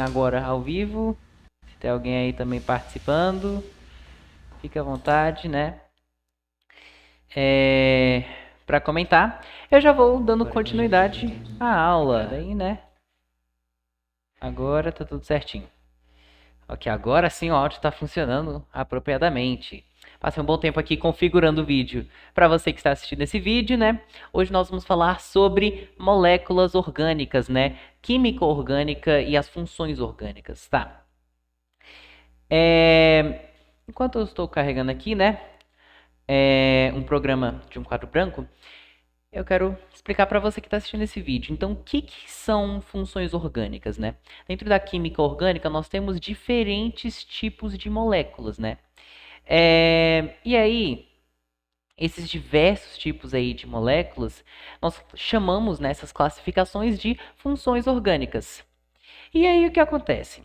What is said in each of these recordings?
agora ao vivo. Se tem alguém aí também participando, fique à vontade, né? Para comentar, eu já vou dando continuidade à aula, daí, né? Agora tá tudo certinho. Ok, agora sim o áudio está funcionando apropriadamente. Passei um bom tempo aqui configurando o vídeo. Para você que está assistindo esse vídeo, né? Hoje nós vamos falar sobre moléculas orgânicas, né? Química orgânica e as funções orgânicas, tá? Enquanto eu estou carregando aqui, né? Um programa de um quadro branco, eu quero explicar para você que está assistindo esse vídeo. Então, o que são funções orgânicas, né? Dentro da química orgânica, nós temos diferentes tipos de moléculas, né? E aí, esses diversos tipos aí de moléculas, nós chamamos nessas classificações de funções orgânicas. E aí, o que acontece?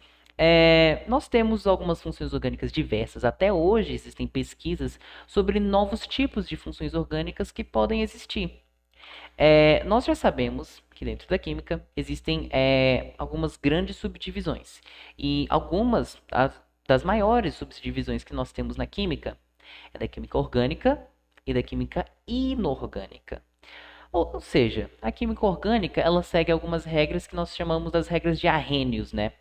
Nós temos algumas funções orgânicas diversas. Até hoje existem pesquisas sobre novos tipos de funções orgânicas que podem existir. Nós já sabemos que dentro da química existem algumas grandes subdivisões. E algumas das maiores subdivisões que nós temos na química é da química orgânica e da química inorgânica. Ou seja, a química orgânica ela segue algumas regras que nós chamamos das regras de Arrhenius, né?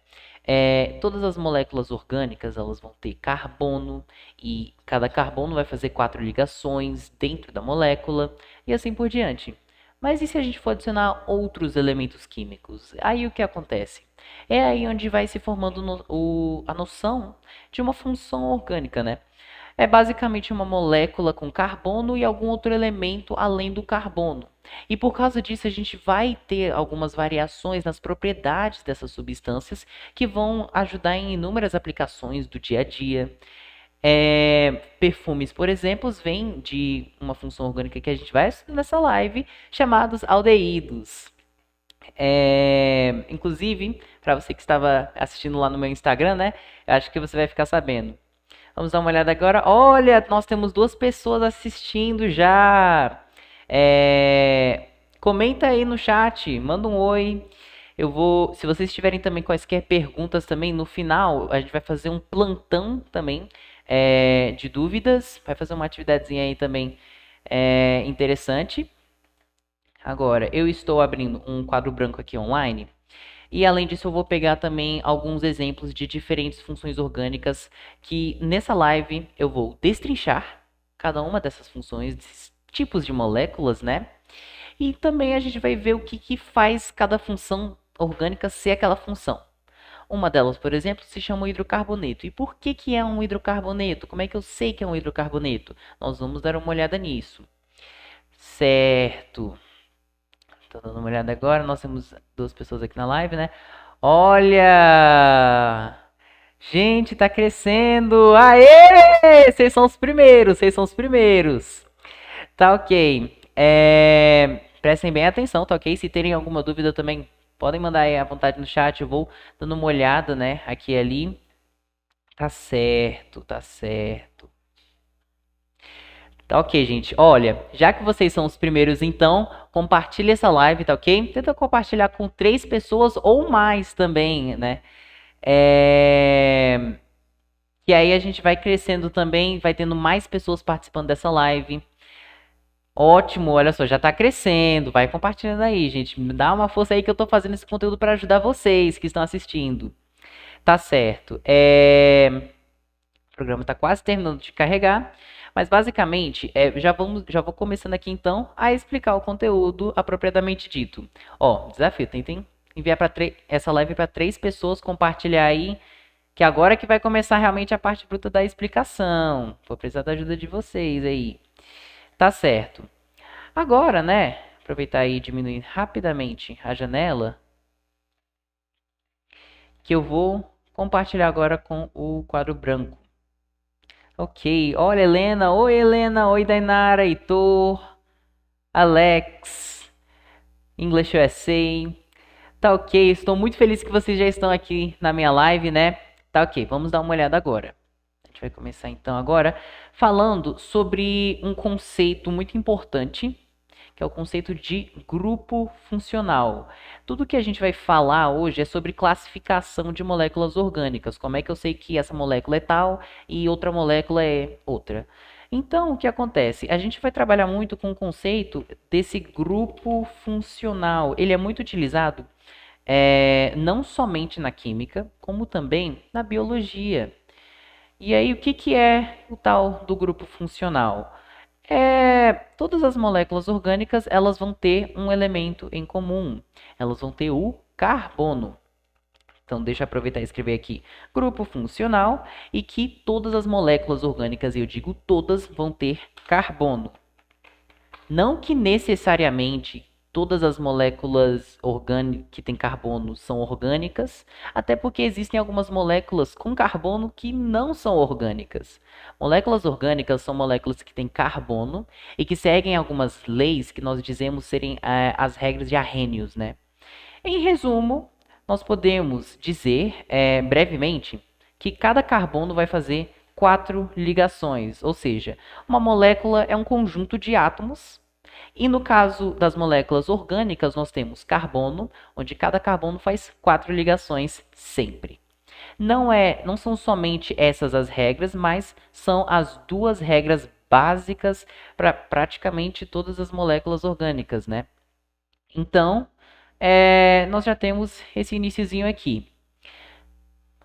Todas as moléculas orgânicas elas vão ter carbono e cada carbono vai fazer 4 ligações dentro da molécula e assim por diante. Mas e se a gente for adicionar outros elementos químicos? Aí o que acontece? É aí onde vai se formando a noção de uma função orgânica, né? É basicamente uma molécula com carbono e algum outro elemento além do carbono. E por causa disso, a gente vai ter algumas variações nas propriedades dessas substâncias que vão ajudar em inúmeras aplicações do dia a dia. Perfumes, por exemplo, vêm de uma função orgânica que a gente vai estudar nessa live, chamados aldeídos. Inclusive, para você que estava assistindo lá no meu Instagram, né? Eu acho que você vai ficar sabendo. Vamos dar uma olhada agora. Olha, nós temos 2 pessoas assistindo já. Comenta aí no chat, manda um oi. Se vocês tiverem também quaisquer perguntas também, no final a gente vai fazer um plantão também de dúvidas. Vai fazer uma atividadezinha aí também interessante. Agora, eu estou abrindo um quadro branco aqui online. E além disso, eu vou pegar também alguns exemplos de diferentes funções orgânicas que nessa live eu vou destrinchar cada uma dessas funções, desses tipos de moléculas, né? E também a gente vai ver o que faz cada função orgânica ser aquela função. Uma delas, por exemplo, se chama hidrocarboneto. E por que é um hidrocarboneto? Como é que eu sei que é um hidrocarboneto? Nós vamos dar uma olhada nisso. Certo. Tô dando uma olhada agora. Nós temos 2 pessoas aqui na live, né? Olha! Gente, tá crescendo! Aê! Vocês são os primeiros, vocês são os primeiros. Tá ok. Prestem bem atenção, tá ok? Se terem alguma dúvida também, podem mandar aí à vontade no chat. Eu vou dando uma olhada, né? Aqui e ali. Tá certo, tá certo. Tá ok, gente. Olha, já que vocês são os primeiros, então, compartilhe essa live, tá ok? Tenta compartilhar com 3 pessoas ou mais também, né? Que aí a gente vai crescendo também, vai tendo mais pessoas participando dessa live. Ótimo, olha só, já tá crescendo. Vai compartilhando aí, gente. Me dá uma força aí que eu tô fazendo esse conteúdo para ajudar vocês que estão assistindo. Tá certo. O programa tá quase terminando de carregar. Mas basicamente, já vou começando aqui então a explicar o conteúdo apropriadamente dito. Ó, desafio, tentem enviar essa live para 3 pessoas, compartilhar aí, que agora que vai começar realmente a parte bruta da explicação. Vou precisar da ajuda de vocês aí. Tá certo. Agora, né, aproveitar aí e diminuir rapidamente a janela, que eu vou compartilhar agora com o quadro branco. Ok, olha Helena, oi Dainara, Heitor, Alex, English USA. Tá ok, estou muito feliz que vocês já estão aqui na minha live, né? Tá ok, vamos dar uma olhada agora. A gente vai começar então agora falando sobre um conceito muito importante que é o conceito de grupo funcional. Tudo que a gente vai falar hoje é sobre classificação de moléculas orgânicas. Como é que eu sei que essa molécula é tal e outra molécula é outra? Então, o que acontece? A gente vai trabalhar muito com o conceito desse grupo funcional. Ele é muito utilizado não somente na química, como também na biologia. E aí, o que, que é o tal do grupo funcional? Todas as moléculas orgânicas elas vão ter um elemento em comum. Elas vão ter o carbono. Então, deixa eu aproveitar e escrever aqui grupo funcional e que todas as moléculas orgânicas, eu digo todas, vão ter carbono. Não que necessariamente todas as moléculas que têm carbono são orgânicas, até porque existem algumas moléculas com carbono que não são orgânicas. Moléculas orgânicas são moléculas que têm carbono e que seguem algumas leis que nós dizemos serem as regras de Arrhenius, né? Em resumo, nós podemos dizer brevemente que cada carbono vai fazer 4 ligações, ou seja, uma molécula é um conjunto de átomos. E no caso das moléculas orgânicas, nós temos carbono, onde cada carbono faz 4 ligações sempre. Não são somente essas as regras, mas são as duas regras básicas para praticamente todas as moléculas orgânicas, né? Então, nós já temos esse iniciozinho aqui.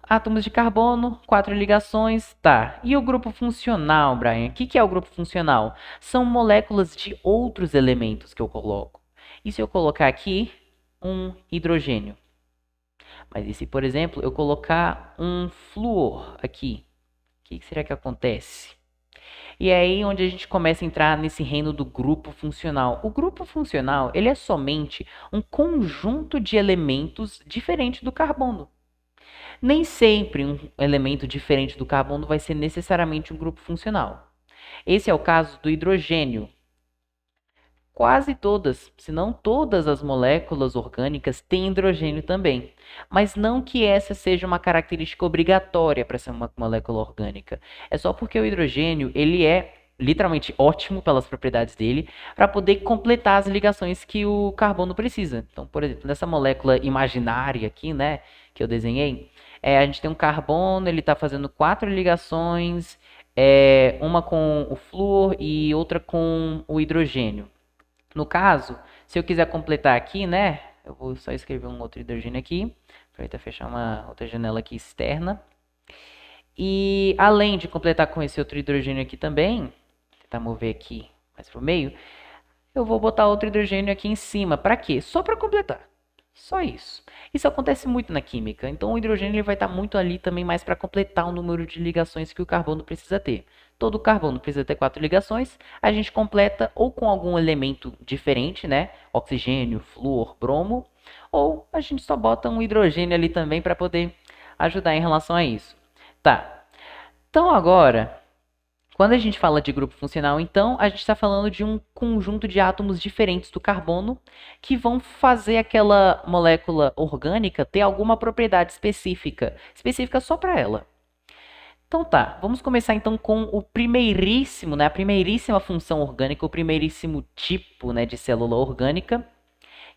Átomos de carbono, 4 ligações, tá. E o grupo funcional, Brian? O que é o grupo funcional? São moléculas de outros elementos que eu coloco. E se eu colocar aqui um hidrogênio? Mas e se, por exemplo, eu colocar um flúor aqui? O que será que acontece? E é aí onde a gente começa a entrar nesse reino do grupo funcional. O grupo funcional, ele é somente um conjunto de elementos diferente do carbono. Nem sempre um elemento diferente do carbono vai ser necessariamente um grupo funcional. Esse é o caso do hidrogênio. Quase todas, se não todas as moléculas orgânicas têm hidrogênio também. Mas não que essa seja uma característica obrigatória para ser uma molécula orgânica. É só porque o hidrogênio ele é literalmente ótimo pelas propriedades dele para poder completar as ligações que o carbono precisa. Então, por exemplo, nessa molécula imaginária aqui, né, que eu desenhei, a gente tem um carbono, ele está fazendo 4 ligações, uma com o flúor e outra com o hidrogênio. No caso, se eu quiser completar aqui, né, eu vou só escrever um outro hidrogênio aqui, para fechar uma outra janela aqui externa. E além de completar com esse outro hidrogênio aqui também, tentar mover aqui mais para o meio, eu vou botar outro hidrogênio aqui em cima. Para quê? Só para completar. Só isso. Isso acontece muito na química. Então o hidrogênio ele vai estar muito ali também mais para completar o número de ligações que o carbono precisa ter. Todo carbono precisa ter 4 ligações. A gente completa ou com algum elemento diferente, né? Oxigênio, flúor, bromo. Ou a gente só bota um hidrogênio ali também para poder ajudar em relação a isso. Tá. Então agora, quando a gente fala de grupo funcional, então, a gente está falando de um conjunto de átomos diferentes do carbono que vão fazer aquela molécula orgânica ter alguma propriedade específica só para ela. Então tá, vamos começar então com o primeiríssimo, né, a primeiríssima função orgânica, o primeiríssimo tipo, né, de célula orgânica,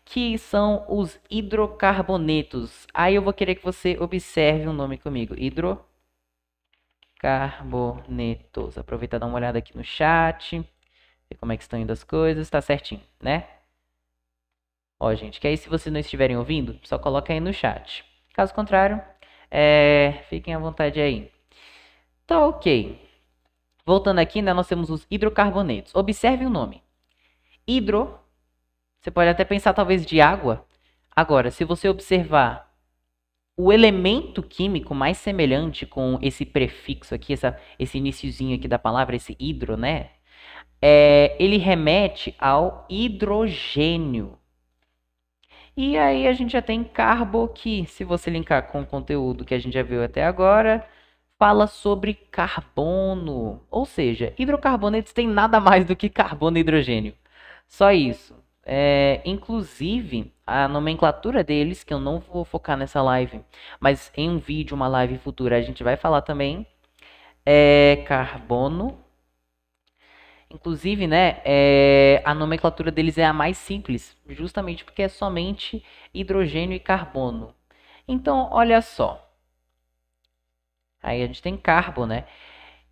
que são os hidrocarbonetos. Aí eu vou querer que você observe um nome comigo, hidrocarbonetos. Aproveitar e dar uma olhada aqui no chat, ver como é que estão indo as coisas, tá certinho, né? Ó, gente, que aí se vocês não estiverem ouvindo, só coloca aí no chat. Caso contrário, fiquem à vontade aí. Tá ok. Voltando aqui, né, nós temos os hidrocarbonetos. Observe o nome. Hidro, você pode até pensar talvez de água. Agora, se você observar o elemento químico mais semelhante com esse prefixo aqui, esse iniciozinho aqui da palavra, esse hidro, né? Ele remete ao hidrogênio. E aí a gente já tem carbo, que se você linkar com o conteúdo que a gente já viu até agora, fala sobre carbono. Ou seja, hidrocarbonetos tem nada mais do que carbono e hidrogênio. Só isso. Inclusive, a nomenclatura deles, que eu não vou focar nessa live, mas em um vídeo, uma live futura, a gente vai falar também, carbono Inclusive, né, a nomenclatura deles é a mais simples, justamente porque é somente hidrogênio e carbono. Então, olha só. Aí a gente tem carbo, né?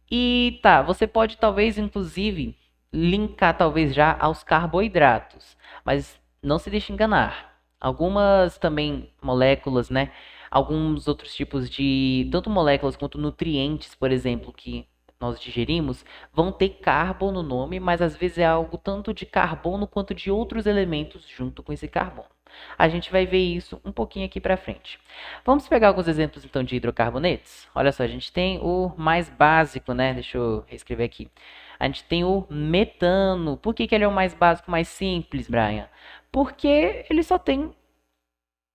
E tá, você pode talvez, inclusive, linkar talvez já aos carboidratos, mas não se deixe enganar. Algumas também moléculas, né? Alguns outros tipos de, tanto moléculas quanto nutrientes, por exemplo, que nós digerimos, vão ter carbo no nome, mas às vezes é algo tanto de carbono quanto de outros elementos junto com esse carbono. A gente vai ver isso um pouquinho aqui para frente. Vamos pegar alguns exemplos então de hidrocarbonetos. Olha só, a gente tem o mais básico, né? Deixa eu reescrever aqui. A gente tem o metano. Por que ele é o mais básico, mais simples, Brian? Porque ele só tem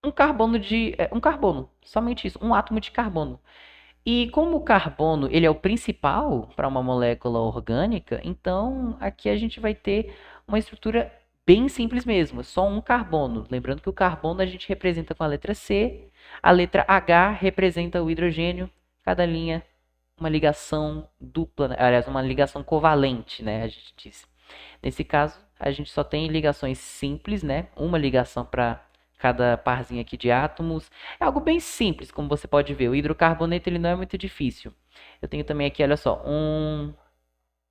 um carbono, somente isso, um átomo de carbono. E como o carbono ele é o principal para uma molécula orgânica, então aqui a gente vai ter uma estrutura bem simples mesmo, só um carbono. Lembrando que o carbono a gente representa com a letra C, a letra H representa o hidrogênio, cada linha uma ligação dupla, aliás, uma ligação covalente, né? A gente diz. Nesse caso, a gente só tem ligações simples, né? Uma ligação para cada parzinho aqui de átomos. É algo bem simples, como você pode ver. O hidrocarboneto ele não é muito difícil. Eu tenho também aqui, olha só, um,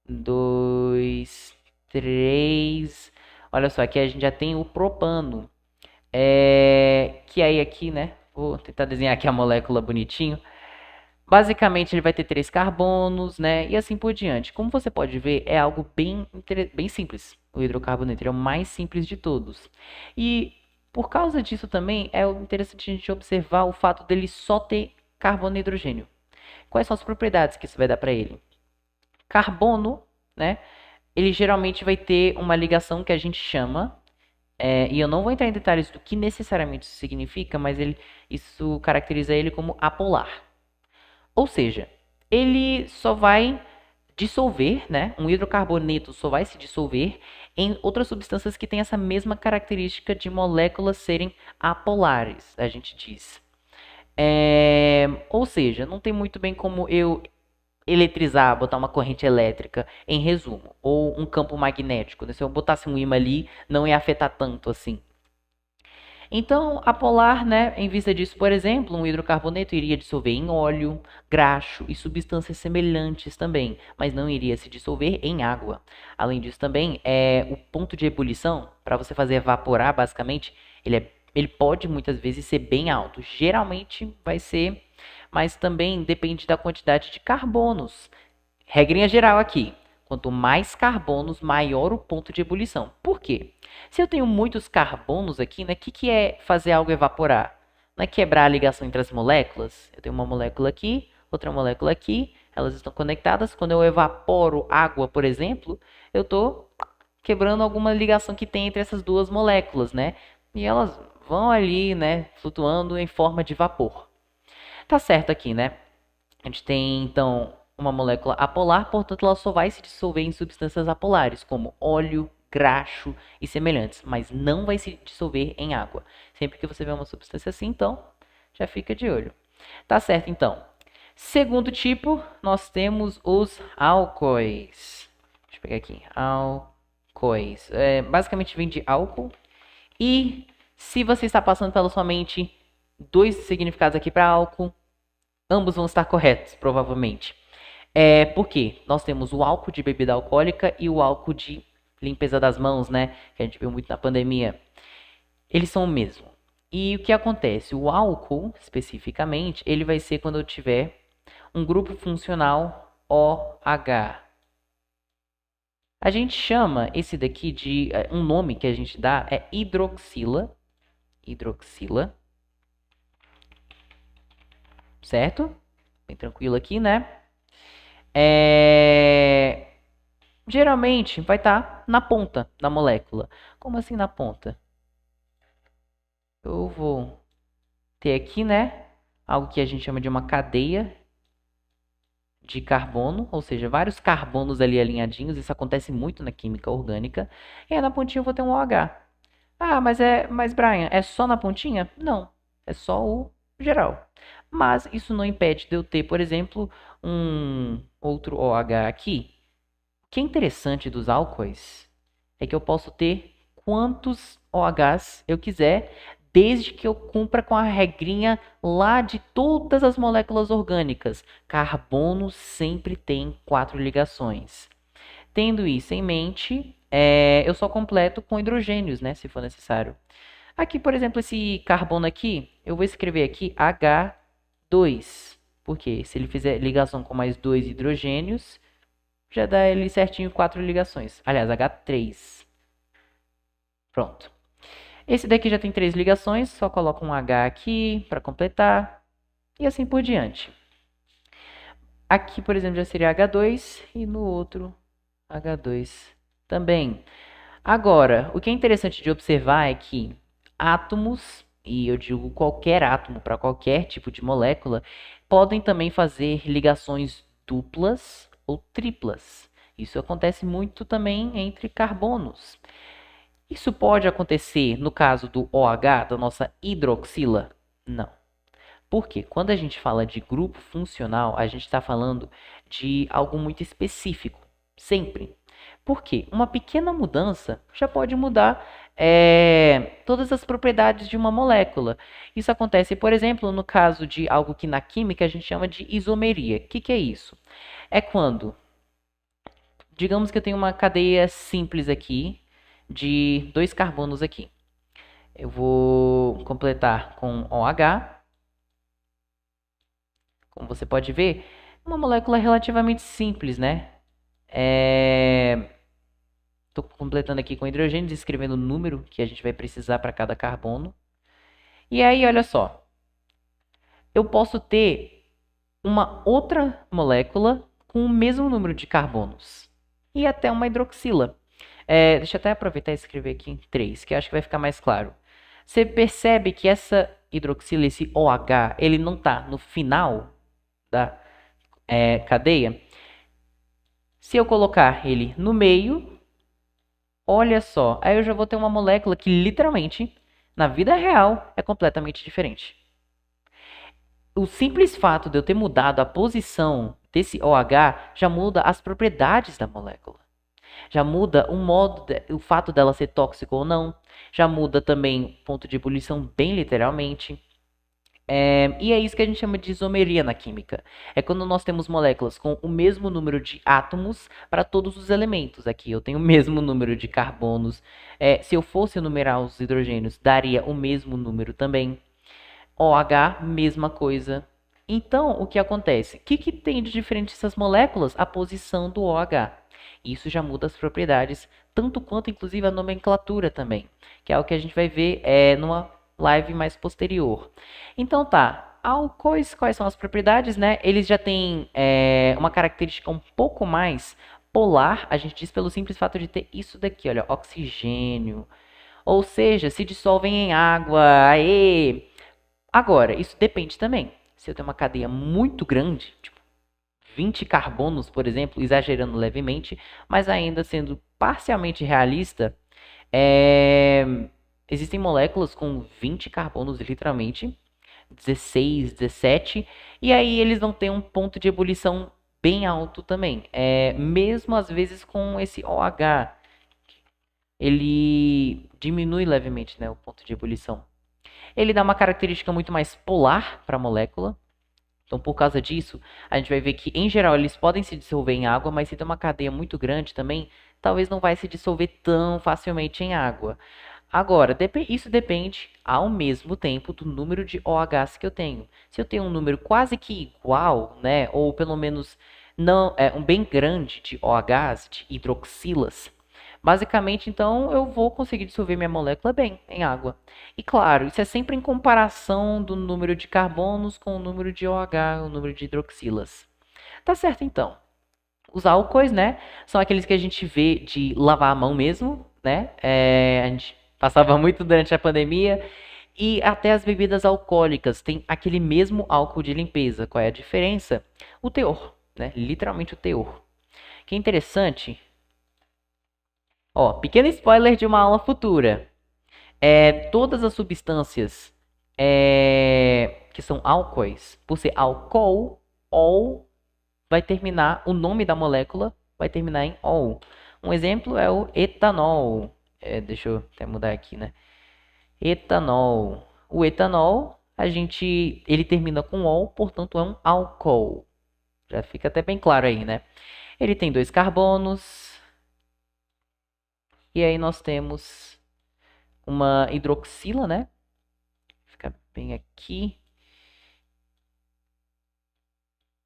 dois, três. Olha só, aqui a gente já tem o propano. Que aí aqui, né? Vou tentar desenhar aqui a molécula bonitinho. Basicamente, ele vai ter três carbonos, né? E assim por diante. Como você pode ver, é algo bem simples. O hidrocarboneto é o mais simples de todos. E por causa disso também, é interessante a gente observar o fato dele só ter carbono e hidrogênio. Quais são as propriedades que isso vai dar para ele? Carbono, né? Ele geralmente vai ter uma ligação que a gente chama, e eu não vou entrar em detalhes do que necessariamente isso significa, mas isso caracteriza ele como apolar. Ou seja, ele só vai dissolver, né? Um hidrocarboneto só vai se dissolver em outras substâncias que têm essa mesma característica de moléculas serem apolares, a gente diz. Ou seja, não tem muito bem como eu eletrizar, botar uma corrente elétrica, em resumo, ou um campo magnético, né? Se eu botasse um ímã ali, não ia afetar tanto assim. Então, a polar, né, em vista disso, por exemplo, um hidrocarboneto iria dissolver em óleo, graxo e substâncias semelhantes também, mas não iria se dissolver em água. Além disso, também, o ponto de ebulição, para você fazer evaporar, basicamente, ele pode muitas vezes ser bem alto. Geralmente vai ser, mas também depende da quantidade de carbonos. Regrinha geral aqui. Quanto mais carbonos, maior o ponto de ebulição. Por quê? Se eu tenho muitos carbonos aqui, né, o que é fazer algo evaporar? Não é quebrar a ligação entre as moléculas? Eu tenho uma molécula aqui, outra molécula aqui, elas estão conectadas. Quando eu evaporo água, por exemplo, eu estou quebrando alguma ligação que tem entre essas duas moléculas, né? E elas vão ali, né, flutuando em forma de vapor. Tá certo aqui, né? A gente tem, então, uma molécula apolar, portanto, ela só vai se dissolver em substâncias apolares, como óleo, graxo e semelhantes, mas não vai se dissolver em água. Sempre que você vê uma substância assim, então, já fica de olho. Tá certo, então. Segundo tipo, nós temos os álcoois. Deixa eu pegar aqui. Álcoois. Basicamente vem de álcool. E se você está passando pela sua mente dois significados aqui para álcool, ambos vão estar corretos, provavelmente. Por quê? Nós temos o álcool de bebida alcoólica e o álcool de limpeza das mãos, né? Que a gente viu muito na pandemia. Eles são o mesmo. E o que acontece? O álcool, especificamente, ele vai ser quando eu tiver um grupo funcional OH. A gente chama esse daqui de... um nome que a gente dá é hidroxila. Hidroxila. Certo? Bem tranquilo aqui, né? Geralmente vai estar na ponta da molécula. Como assim na ponta? Eu vou ter aqui, né, algo que a gente chama de uma cadeia de carbono, ou seja, vários carbonos ali alinhadinhos. Isso acontece muito na química orgânica. E aí na pontinha eu vou ter um OH. Ah, mas Brian, é só na pontinha? Não, é só o geral. Mas isso não impede de eu ter, por exemplo, um outro OH aqui, que é interessante dos álcoois é que eu posso ter quantos OHs eu quiser, desde que eu cumpra com a regrinha lá de todas as moléculas orgânicas. Carbono sempre tem 4 ligações. Tendo isso em mente, eu só completo com hidrogênios, né, se for necessário. Aqui, por exemplo, esse carbono aqui, eu vou escrever aqui H2. Porque se ele fizer ligação com mais 2 hidrogênios, já dá ele certinho 4 ligações. Aliás, H3. Pronto. Esse daqui já tem 3 ligações, só coloco um H aqui para completar. E assim por diante. Aqui, por exemplo, já seria H2 e no outro H2 também. Agora, o que é interessante de observar é que átomos, e eu digo qualquer átomo para qualquer tipo de molécula, podem também fazer ligações duplas ou triplas. Isso acontece muito também entre carbonos. Isso pode acontecer no caso do OH, da nossa hidroxila? Não. Por quê? Quando a gente fala de grupo funcional, a gente está falando de algo muito específico. Sempre. Por quê? Uma pequena mudança já pode mudar todas as propriedades de uma molécula. Isso acontece, por exemplo, no caso de algo que na química a gente chama de isomeria. O que é isso? É quando, digamos que eu tenho uma cadeia simples aqui, de 2 carbonos aqui. Eu vou completar com OH. Como você pode ver, uma molécula relativamente simples, né? Estou completando aqui com hidrogênios, escrevendo o número que a gente vai precisar para cada carbono. E aí, olha só. Eu posso ter uma outra molécula com o mesmo número de carbonos. E até uma hidroxila. Deixa eu até aproveitar e escrever aqui em 3, que eu acho que vai ficar mais claro. Você percebe que essa hidroxila, esse OH, ele não está no final da cadeia? Se eu colocar ele no meio, olha só, aí eu já vou ter uma molécula que literalmente, na vida real, é completamente diferente. O simples fato de eu ter mudado a posição desse OH já muda as propriedades da molécula. Já muda o fato dela ser tóxica ou não. Já muda também o ponto de ebulição bem literalmente. E é isso que a gente chama de isomeria na química. É quando nós temos moléculas com o mesmo número de átomos para todos os elementos. Aqui eu tenho o mesmo número de carbonos. Se eu fosse enumerar os hidrogênios, daria o mesmo número também. OH, mesma coisa. Então, o que acontece? O que tem de diferente essas moléculas? A posição do OH. Isso já muda as propriedades, tanto quanto inclusive a nomenclatura também, que é o que a gente vai ver numa live mais posterior. Então tá, álcoois, quais são as propriedades, né? Eles já têm uma característica um pouco mais polar, a gente diz pelo simples fato de ter isso daqui, olha, oxigênio. Ou seja, se dissolvem em água, aê! Agora, isso depende também. Se eu tenho uma cadeia muito grande, tipo 20 carbonos, por exemplo, exagerando levemente, mas ainda sendo parcialmente realista, existem moléculas com 20 carbonos, literalmente, 16, 17, e aí eles vão ter um ponto de ebulição bem alto também. Mesmo às vezes com esse OH, ele diminui levemente, né, o ponto de ebulição. Ele dá uma característica muito mais polar para a molécula. Então, por causa disso, a gente vai ver que, em geral, eles podem se dissolver em água, mas se tem uma cadeia muito grande também, talvez não vai se dissolver tão facilmente em água. Agora, isso depende, ao mesmo tempo, do número de OHs que eu tenho. Se eu tenho um número quase que igual, né, ou pelo menos não um bem grande de OHs, de hidroxilas, basicamente, então, eu vou conseguir dissolver minha molécula bem em água. E claro, isso é sempre em comparação do número de carbonos com o número de OH, o número de hidroxilas. Tá certo, então. Os álcoois, né, são aqueles que a gente vê de lavar a mão mesmo, né? A gente passava muito durante a pandemia. E até as bebidas alcoólicas têm aquele mesmo álcool de limpeza. Qual é a diferença? O teor, né? Literalmente o teor. Que é interessante. Ó, pequeno spoiler de uma aula futura. Todas as substâncias que são álcoois, por ser álcool, ol vai terminar o nome da molécula, vai terminar em ol. Um exemplo é o etanol. Deixa eu até mudar aqui, né? Etanol. O etanol, ele termina com ol, portanto é um álcool. Já fica até bem claro aí, né? Ele tem 2 carbonos. E aí nós temos uma hidroxila, né? Fica bem aqui.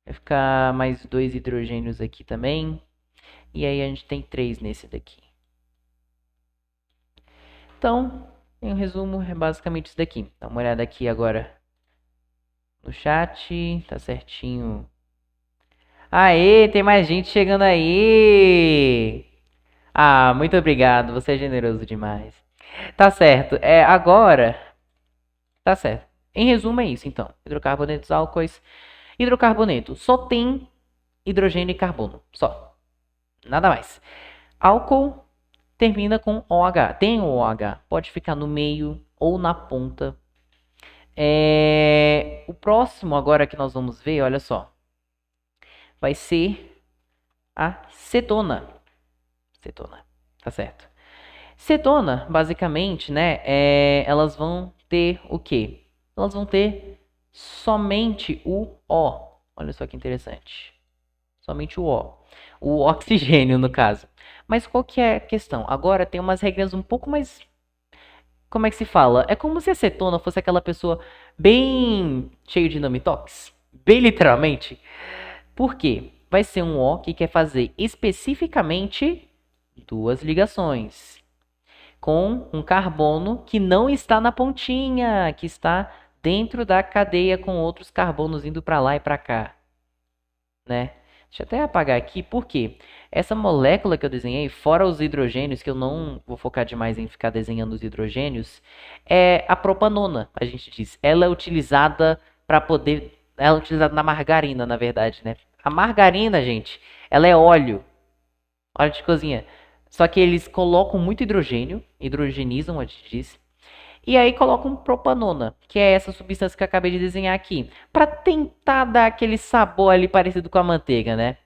Vai ficar mais 2 hidrogênios aqui também. E aí a gente tem 3 nesse daqui. Então, em um resumo, é basicamente isso daqui. Dá uma olhada aqui agora no chat. Tá certinho. Aê, tem mais gente chegando aí. Ah, muito obrigado. Você é generoso demais. Tá certo. Agora... Tá certo. Em resumo é isso, então. Hidrocarbonetos, álcoois. Hidrocarboneto só tem hidrogênio e carbono. Só. Nada mais. Álcool termina com OH. Tem OH. Pode ficar no meio ou na ponta. O próximo agora que nós vamos ver, olha só. Vai ser a cetona. Cetona. Tá certo. Cetona, basicamente, né? Elas vão ter o quê? Elas vão ter somente o O. Olha só que interessante. Somente o O. O oxigênio, no caso. Mas qual que é a questão? Agora tem umas regras um pouco mais... Como é que se fala? É como se a cetona fosse aquela pessoa bem cheio de namitox. Bem literalmente. Por quê? Vai ser um O que quer fazer especificamente 2 ligações. Com um carbono que não está na pontinha, que está dentro da cadeia com outros carbonos indo para lá e para cá, né? Deixa eu até apagar aqui, porque essa molécula que eu desenhei, fora os hidrogênios, que eu não vou focar demais em ficar desenhando os hidrogênios, é a propanona, a gente diz. Ela é utilizada para poder... Ela é utilizada na margarina, na verdade, né? A margarina, gente, ela é óleo de cozinha. Só que eles colocam muito hidrogênio, hidrogenizam, a gente disse. E aí colocam propanona, que é essa substância que eu acabei de desenhar aqui, para tentar dar aquele sabor ali parecido com a manteiga, né?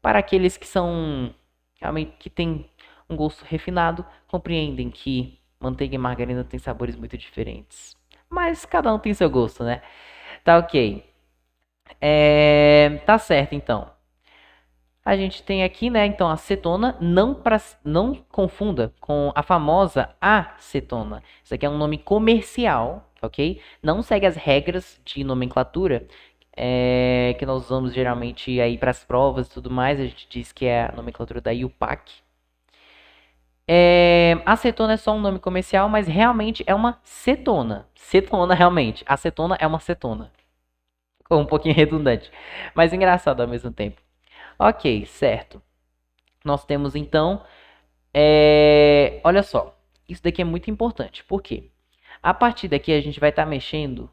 Para aqueles que são realmente que tem um gosto refinado, compreendem que manteiga e margarina têm sabores muito diferentes. Mas cada um tem seu gosto, né? Tá ok. Tá certo, então. A gente tem aqui, né, então, a cetona, não confunda com a famosa acetona. Isso aqui é um nome comercial, ok? Não segue as regras de nomenclatura que nós usamos geralmente aí para as provas e tudo mais. A gente diz que é a nomenclatura da IUPAC. Acetona é só um nome comercial, mas realmente é uma cetona. Cetona, realmente. Acetona é uma cetona. Ficou um pouquinho redundante, mas engraçado ao mesmo tempo. Ok, certo. Nós temos então, olha só, isso daqui é muito importante, por quê? A partir daqui a gente vai estar mexendo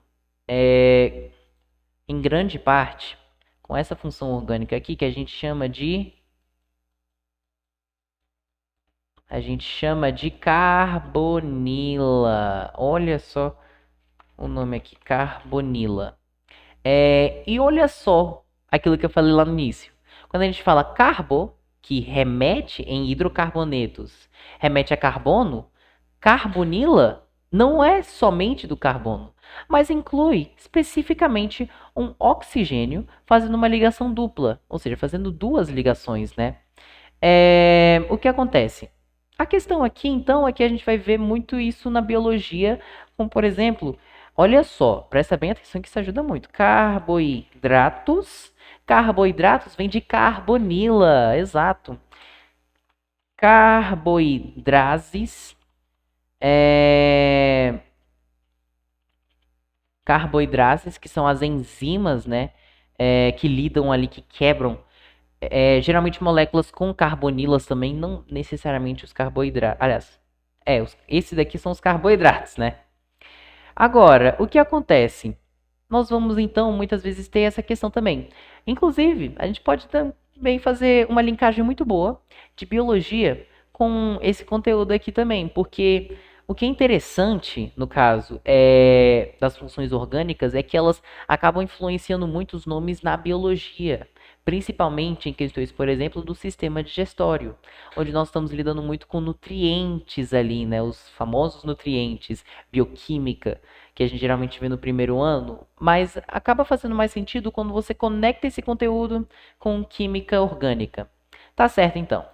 em grande parte com essa função orgânica aqui que a gente chama de carbonila. Olha só o nome aqui, carbonila. E olha só aquilo que eu falei lá no início. Quando a gente fala carbo, que remete em hidrocarbonetos, remete a carbono, carbonila não é somente do carbono, mas inclui especificamente um oxigênio fazendo uma ligação dupla, ou seja, fazendo 2 ligações, né? O que acontece? A questão aqui, então, é que a gente vai ver muito isso na biologia, como por exemplo, olha só, presta bem atenção que isso ajuda muito. Carboidratos. Carboidratos vem de carbonila, exato. Carboidrases. Carboidrases, que são as enzimas, né? Que lidam ali, que quebram. Geralmente moléculas com carbonilas também, não necessariamente os carboidratos. Aliás, esses daqui são os carboidratos, né? Agora, o que acontece? Nós vamos, então, muitas vezes ter essa questão também. Inclusive, a gente pode também fazer uma linkagem muito boa de biologia com esse conteúdo aqui também, porque O que é interessante, no caso, das funções orgânicas é que elas acabam influenciando muito os nomes na biologia, principalmente em questões, por exemplo, do sistema digestório, onde nós estamos lidando muito com nutrientes ali, né? Os famosos nutrientes, bioquímica, que a gente geralmente vê no primeiro ano, mas acaba fazendo mais sentido quando você conecta esse conteúdo com química orgânica. Tá certo, então.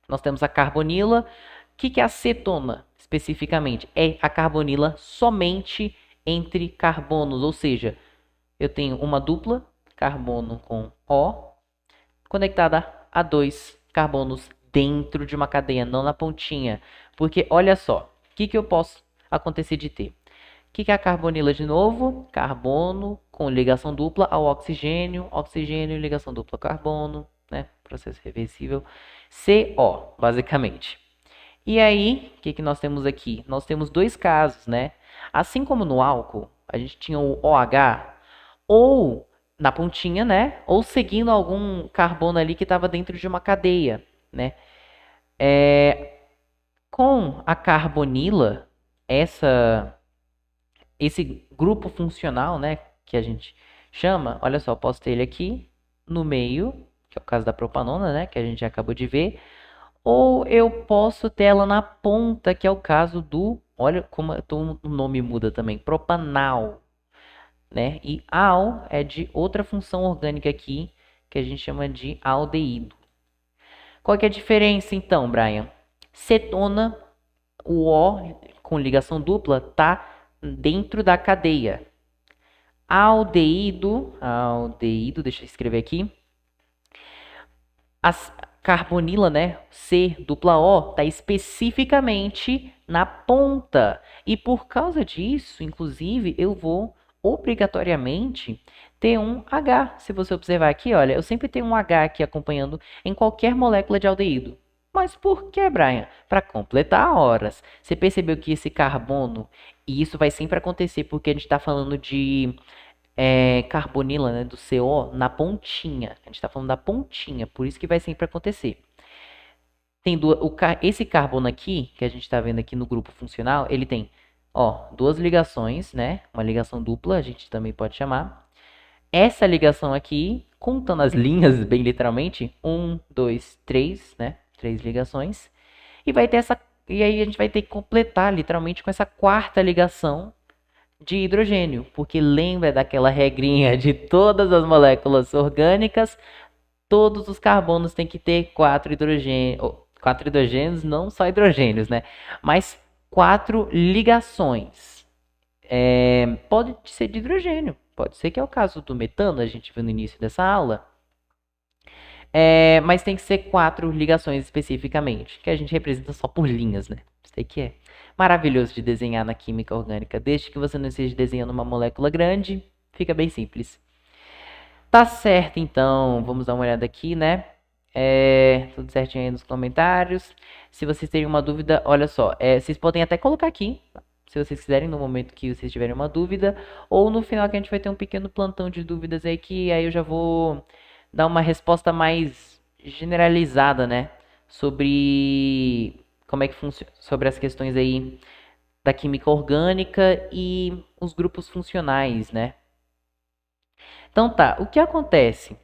Nós temos a carbonila. O que é a cetona, especificamente? É a carbonila somente entre carbonos, ou seja, eu tenho uma dupla, carbono com O, conectada a dois carbonos dentro de uma cadeia, não na pontinha. Porque, olha só, o que eu posso acontecer de ter? O que é a carbonila de novo? Carbono com ligação dupla ao oxigênio, oxigênio, ligação dupla ao carbono, né? Processo reversível. CO, basicamente. E aí, o que nós temos aqui? Nós temos dois casos, né? Assim como no álcool, a gente tinha o OH, ou na pontinha, né? Ou seguindo algum carbono ali que estava dentro de uma cadeia, né? Com a carbonila, esse grupo funcional, né? Que a gente chama, olha só, posso ter ele aqui no meio, que é o caso da propanona, né? Que a gente acabou de ver. Ou eu posso ter ela na ponta, que é o caso do... Olha como o nome muda também. Propanal. Né? E al é de outra função orgânica aqui, que a gente chama de aldeído. Qual que é a diferença então, Brian? Cetona, o O com ligação dupla, tá dentro da cadeia. Aldeído, deixa eu escrever aqui. A carbonila, né? C dupla O, está especificamente na ponta. E por causa disso, inclusive, eu vou obrigatoriamente ter um H. Se você observar aqui, olha, eu sempre tenho um H aqui acompanhando em qualquer molécula de aldeído. Mas por que, Brian? Para completar horas. Você percebeu que esse carbono, e isso vai sempre acontecer porque a gente está falando de carbonila, né, do CO na pontinha. A gente está falando da pontinha, por isso que vai sempre acontecer. Tem esse carbono aqui, que a gente está vendo aqui no grupo funcional, ele tem duas ligações, né? Uma ligação dupla, a gente também pode chamar. Essa ligação aqui, contando as linhas, bem literalmente, 1, 2, 3, né? 3 ligações. E aí a gente vai ter que completar literalmente com essa quarta ligação de hidrogênio, porque lembra daquela regrinha de todas as moléculas orgânicas, todos os carbonos têm que ter 4 hidrogênios, não só hidrogênios, né? Mas 4 ligações. Pode ser de hidrogênio, pode ser que é o caso do metano, a gente viu no início dessa aula. Mas tem que ser 4 ligações especificamente, que a gente representa só por linhas, né? Isso aqui é maravilhoso de desenhar na química orgânica. Desde que você não esteja desenhando uma molécula grande, fica bem simples. Tá certo, então. Vamos dar uma olhada aqui, né? Tudo certinho aí nos comentários. Se vocês terem uma dúvida, olha só. Vocês podem até colocar aqui, se vocês quiserem, no momento que vocês tiverem uma dúvida. Ou no final que a gente vai ter um pequeno plantão de dúvidas aí, que aí eu já vou dar uma resposta mais generalizada, né? Sobre como é que funciona, sobre as questões aí da química orgânica e os grupos funcionais, né? Então tá, o que acontece?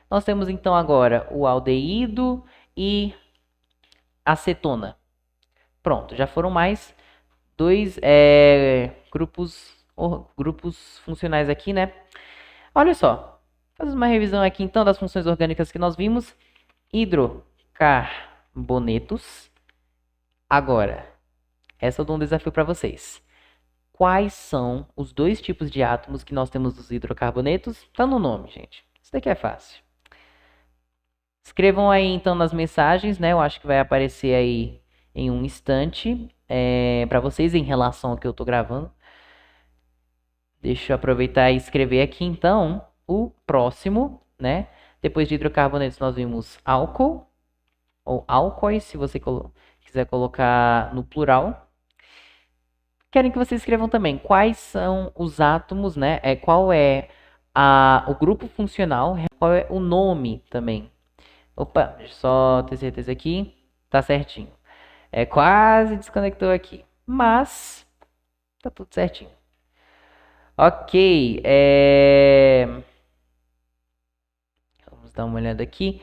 Nós temos então agora o aldeído e a cetona. Pronto, já foram mais dois grupos funcionais aqui, né? Olha só, faz uma revisão aqui então das funções orgânicas que nós vimos. Hidrocarbonetos. Agora, essa eu dou um desafio para vocês. Quais são os dois tipos de átomos que nós temos dos hidrocarbonetos? Tá no nome, gente. Isso daqui é fácil. Escrevam aí então nas mensagens, né? Eu acho que vai aparecer aí em um instante para vocês em relação ao que eu estou gravando. Deixa eu aproveitar e escrever aqui então o próximo, né? Depois de hidrocarbonetos nós vimos álcool ou álcois, se você quiser colocar no plural. Querem que vocês escrevam também quais são os átomos, né? Qual é o grupo funcional, qual é o nome também. Opa, deixa eu só ter certeza aqui. Tá certinho. Quase desconectou aqui. Mas tá tudo certinho. Ok. Vamos dar uma olhada aqui.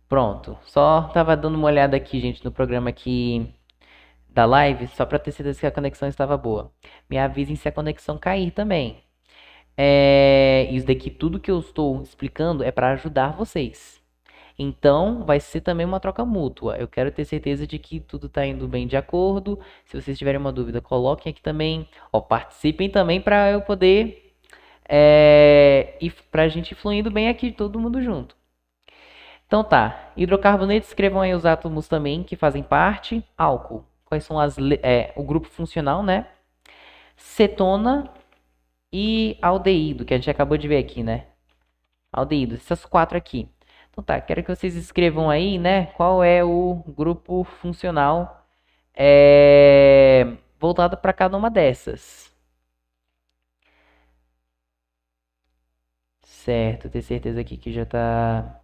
Pronto. Só tava dando uma olhada aqui, gente, no programa aqui da live, só para ter certeza que a conexão estava boa. Me avisem se a conexão cair também. Isso daqui, tudo que eu estou explicando é para ajudar vocês. Então, vai ser também uma troca mútua. Eu quero ter certeza de que tudo está indo bem de acordo. Se vocês tiverem uma dúvida, coloquem aqui também. Ó, participem também para eu poder e para a gente ir fluindo bem aqui, todo mundo junto. Então tá, hidrocarbonetos, escrevam aí os átomos também que fazem parte. Álcool, quais são o grupo funcional, né? Cetona e aldeído, que a gente acabou de ver aqui, né? Aldeído, essas quatro aqui. Então tá, quero que vocês escrevam aí, né? Qual é o grupo funcional voltado para cada uma dessas. Certo, ter certeza aqui que já tá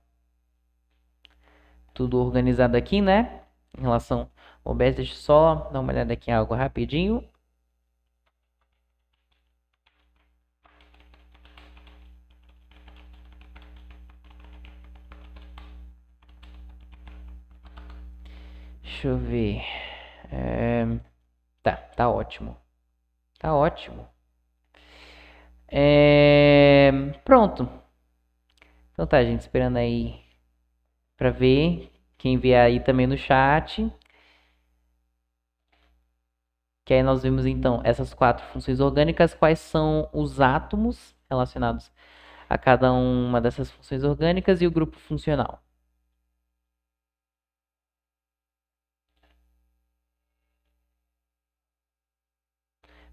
tudo organizado aqui, né? Em relação ao OBS, deixa eu só dar uma olhada aqui em algo rapidinho. Deixa eu ver. Tá ótimo. Tá ótimo. Pronto. Então tá, gente, esperando aí pra ver. Quem vier aí também no chat. Que aí nós vimos então essas quatro funções orgânicas, quais são os átomos relacionados a cada uma dessas funções orgânicas e o grupo funcional.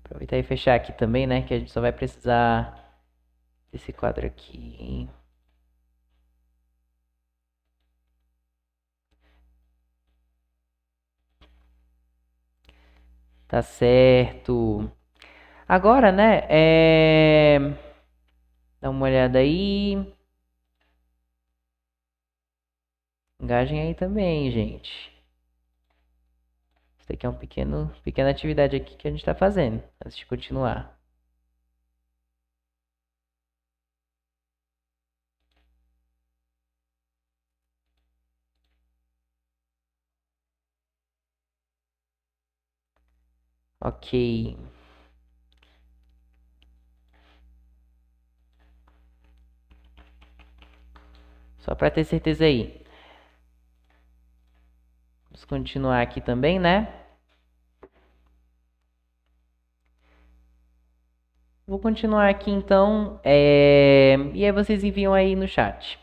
Aproveitar e fechar aqui também, né? Que a gente só vai precisar desse quadro aqui. Tá certo. Agora, né? Dá uma olhada aí. Engajem aí também, gente. Isso aqui é pequena atividade aqui que a gente está fazendo antes de continuar. Ok. Só para ter certeza aí. Vamos continuar aqui também, né? Vou continuar aqui então. E aí vocês enviam aí no chat.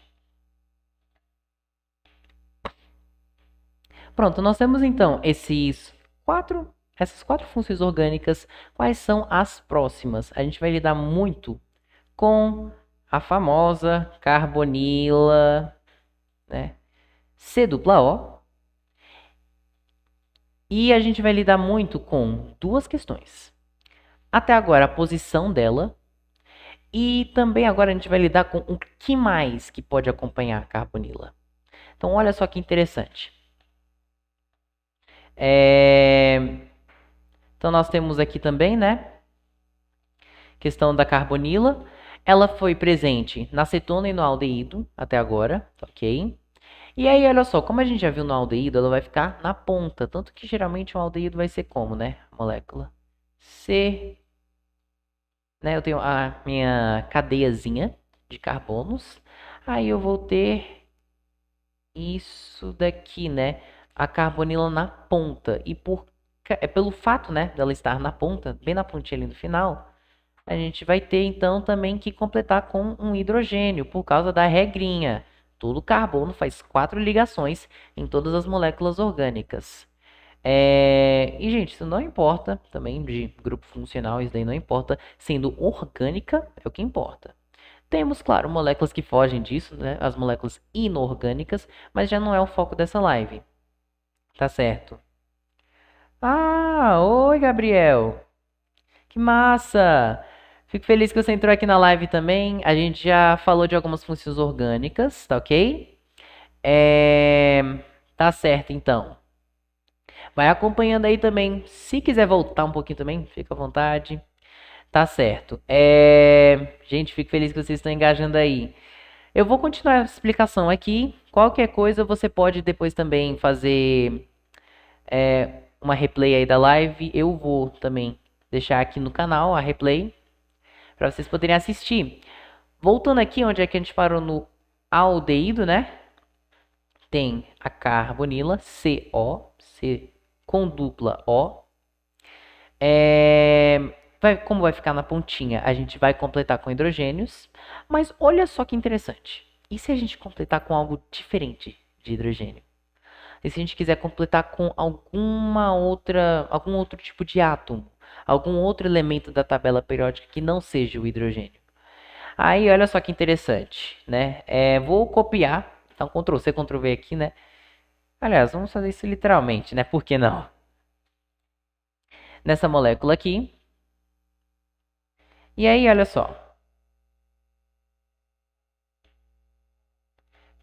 Pronto, nós temos então essas quatro funções orgânicas. Quais são as próximas? A gente vai lidar muito com a famosa carbonila, né? C-O. E a gente vai lidar muito com duas questões. Até agora, a posição dela. E também agora a gente vai lidar com o que mais que pode acompanhar a carbonila. Então, olha só que interessante. Então, nós temos aqui também, né? Questão da carbonila. Ela foi presente na cetona e no aldeído até agora, ok? E aí, olha só, como a gente já viu no aldeído, ela vai ficar na ponta. Tanto que geralmente o aldeído vai ser como, né? Molécula C, né? Eu tenho a minha cadeiazinha de carbonos. Aí eu vou ter isso daqui, né? A carbonila na ponta. E pelo fato, né, dela estar na ponta, bem na pontinha ali no final, a gente vai ter então também que completar com um hidrogênio, por causa da regrinha. Todo carbono faz 4 ligações em todas as moléculas orgânicas. E, gente, isso não importa também de grupo funcional, isso daí não importa. Sendo orgânica, é o que importa. Temos, claro, moléculas que fogem disso, né? As moléculas inorgânicas, mas já não é o foco dessa live. Tá certo? Ah, oi, Gabriel. Que massa! Fico feliz que você entrou aqui na live também. A gente já falou de algumas funções orgânicas, tá ok? Tá certo, então. Vai acompanhando aí também. Se quiser voltar um pouquinho também, fica à vontade. Tá certo. Gente, fico feliz que vocês estão engajando aí. Eu vou continuar a explicação aqui. Qualquer coisa você pode depois também fazer uma replay aí da live. Eu vou também deixar aqui no canal a replay para vocês poderem assistir. Voltando aqui onde é que a gente parou no aldeído, né? Tem a carbonila, CO, C com dupla O. Como vai ficar na pontinha, a gente vai completar com hidrogênios. Mas olha só que interessante. E se a gente completar com algo diferente de hidrogênio? E se a gente quiser completar com algum outro tipo de átomo? Algum outro elemento da tabela periódica que não seja o hidrogênio? Aí, olha só que interessante, né? Vou copiar, então Ctrl C, Ctrl V aqui, né? Aliás, vamos fazer isso literalmente, né? Por que não? Nessa molécula aqui. E aí, olha só.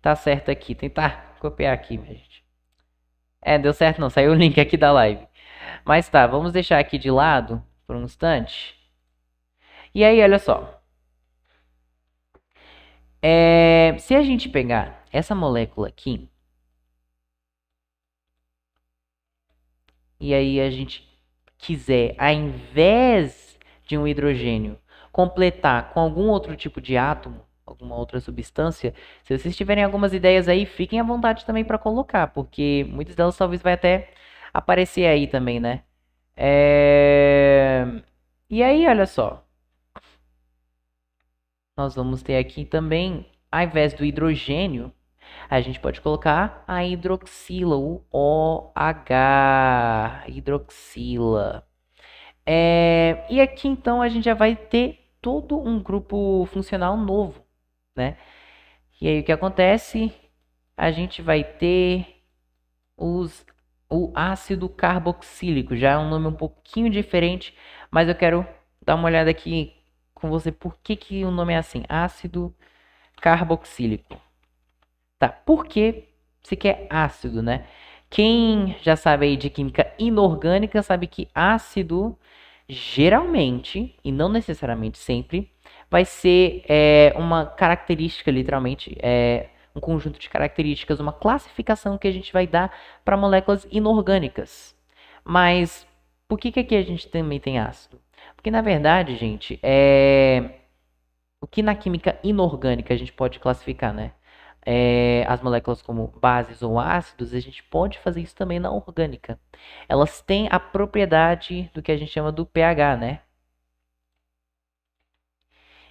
Tá certo aqui. Tentar copiar aqui, minha gente. Deu certo não. Saiu o link aqui da live. Mas tá, vamos deixar aqui de lado por um instante. E aí, olha só. Se a gente pegar essa molécula aqui, e aí a gente quiser, ao invés de um hidrogênio, completar com algum outro tipo de átomo, alguma outra substância, se vocês tiverem algumas ideias aí, fiquem à vontade também para colocar, porque muitas delas talvez vai até aparecer aí também, né? E aí, olha só. Nós vamos ter aqui também, ao invés do hidrogênio, a gente pode colocar a hidroxila, o OH, hidroxila. E aqui então a gente já vai ter todo um grupo funcional novo, né? E aí o que acontece? A gente vai ter o ácido carboxílico, já é um nome um pouquinho diferente, mas eu quero dar uma olhada aqui com você por que o nome é assim, ácido carboxílico. Tá, por que se quer ácido, né? Quem já sabe aí de química inorgânica sabe que ácido geralmente, e não necessariamente sempre, vai ser uma característica, literalmente, um conjunto de características, uma classificação que a gente vai dar para moléculas inorgânicas. Mas por que aqui a gente também tem ácido? Porque na verdade, gente, o que na química inorgânica a gente pode classificar, né? As moléculas como bases ou ácidos, a gente pode fazer isso também na orgânica. Elas têm a propriedade do que a gente chama do pH, né?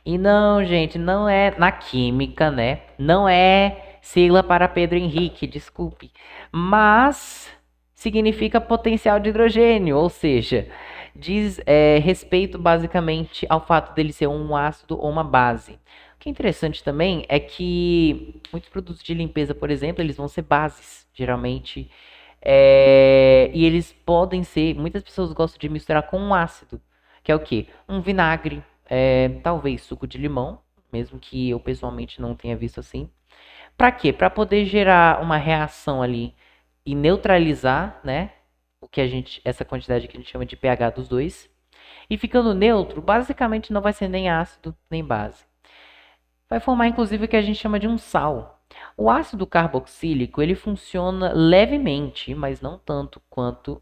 E não, gente, não é na química, né? Não é sigla para Pedro Henrique, desculpe. Mas significa potencial de hidrogênio, ou seja, diz respeito basicamente ao fato dele ser um ácido ou uma base. O que é interessante também é que muitos produtos de limpeza, por exemplo, eles vão ser bases, geralmente. E eles podem ser. Muitas pessoas gostam de misturar com um ácido, que é o quê? Um vinagre, talvez suco de limão, mesmo que eu pessoalmente não tenha visto assim. Para quê? Para poder gerar uma reação ali e neutralizar, né? Essa quantidade que a gente chama de pH dos dois. E ficando neutro, basicamente não vai ser nem ácido nem base. Vai formar inclusive o que a gente chama de um sal. O ácido carboxílico ele funciona levemente, mas não tanto quanto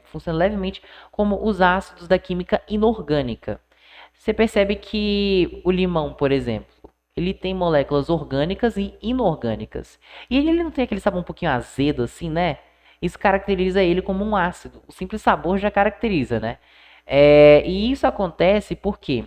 funciona levemente como os ácidos da química inorgânica. Você percebe que o limão, por exemplo, ele tem moléculas orgânicas e inorgânicas. E ele não tem aquele sabor um pouquinho azedo assim, né? Isso caracteriza ele como um ácido. O simples sabor já caracteriza, né? E isso acontece porque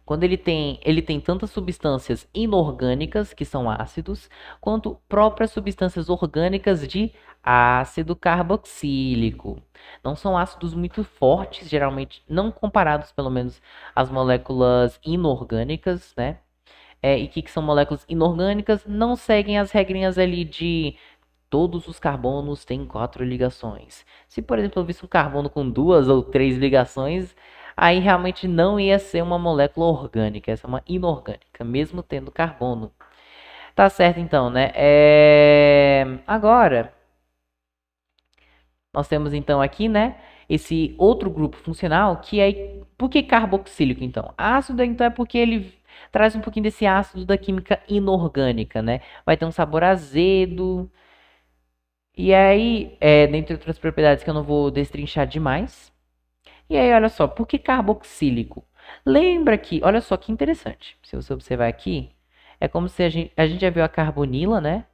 quando ele tem tantas substâncias inorgânicas, que são ácidos, quanto próprias substâncias orgânicas de ácido carboxílico. Não são ácidos muito fortes, geralmente não comparados, pelo menos, às moléculas inorgânicas, né? E que são moléculas inorgânicas, não seguem as regrinhas ali de todos os carbonos têm 4 ligações. Se, por exemplo, eu visse um carbono com 2 ou 3 ligações, aí realmente não ia ser uma molécula orgânica, essa é uma inorgânica, mesmo tendo carbono. Tá certo então, né? Agora, nós temos então aqui, né, esse outro grupo funcional que é... Por que carboxílico, então? Ácido, então, é porque ele traz um pouquinho desse ácido da química inorgânica, né? Vai ter um sabor azedo. E aí, dentre outras propriedades que eu não vou destrinchar demais. E aí, olha só, por que carboxílico? Lembra que, olha só que interessante. Se você observar aqui, é como se a gente já viu a carbonila, né?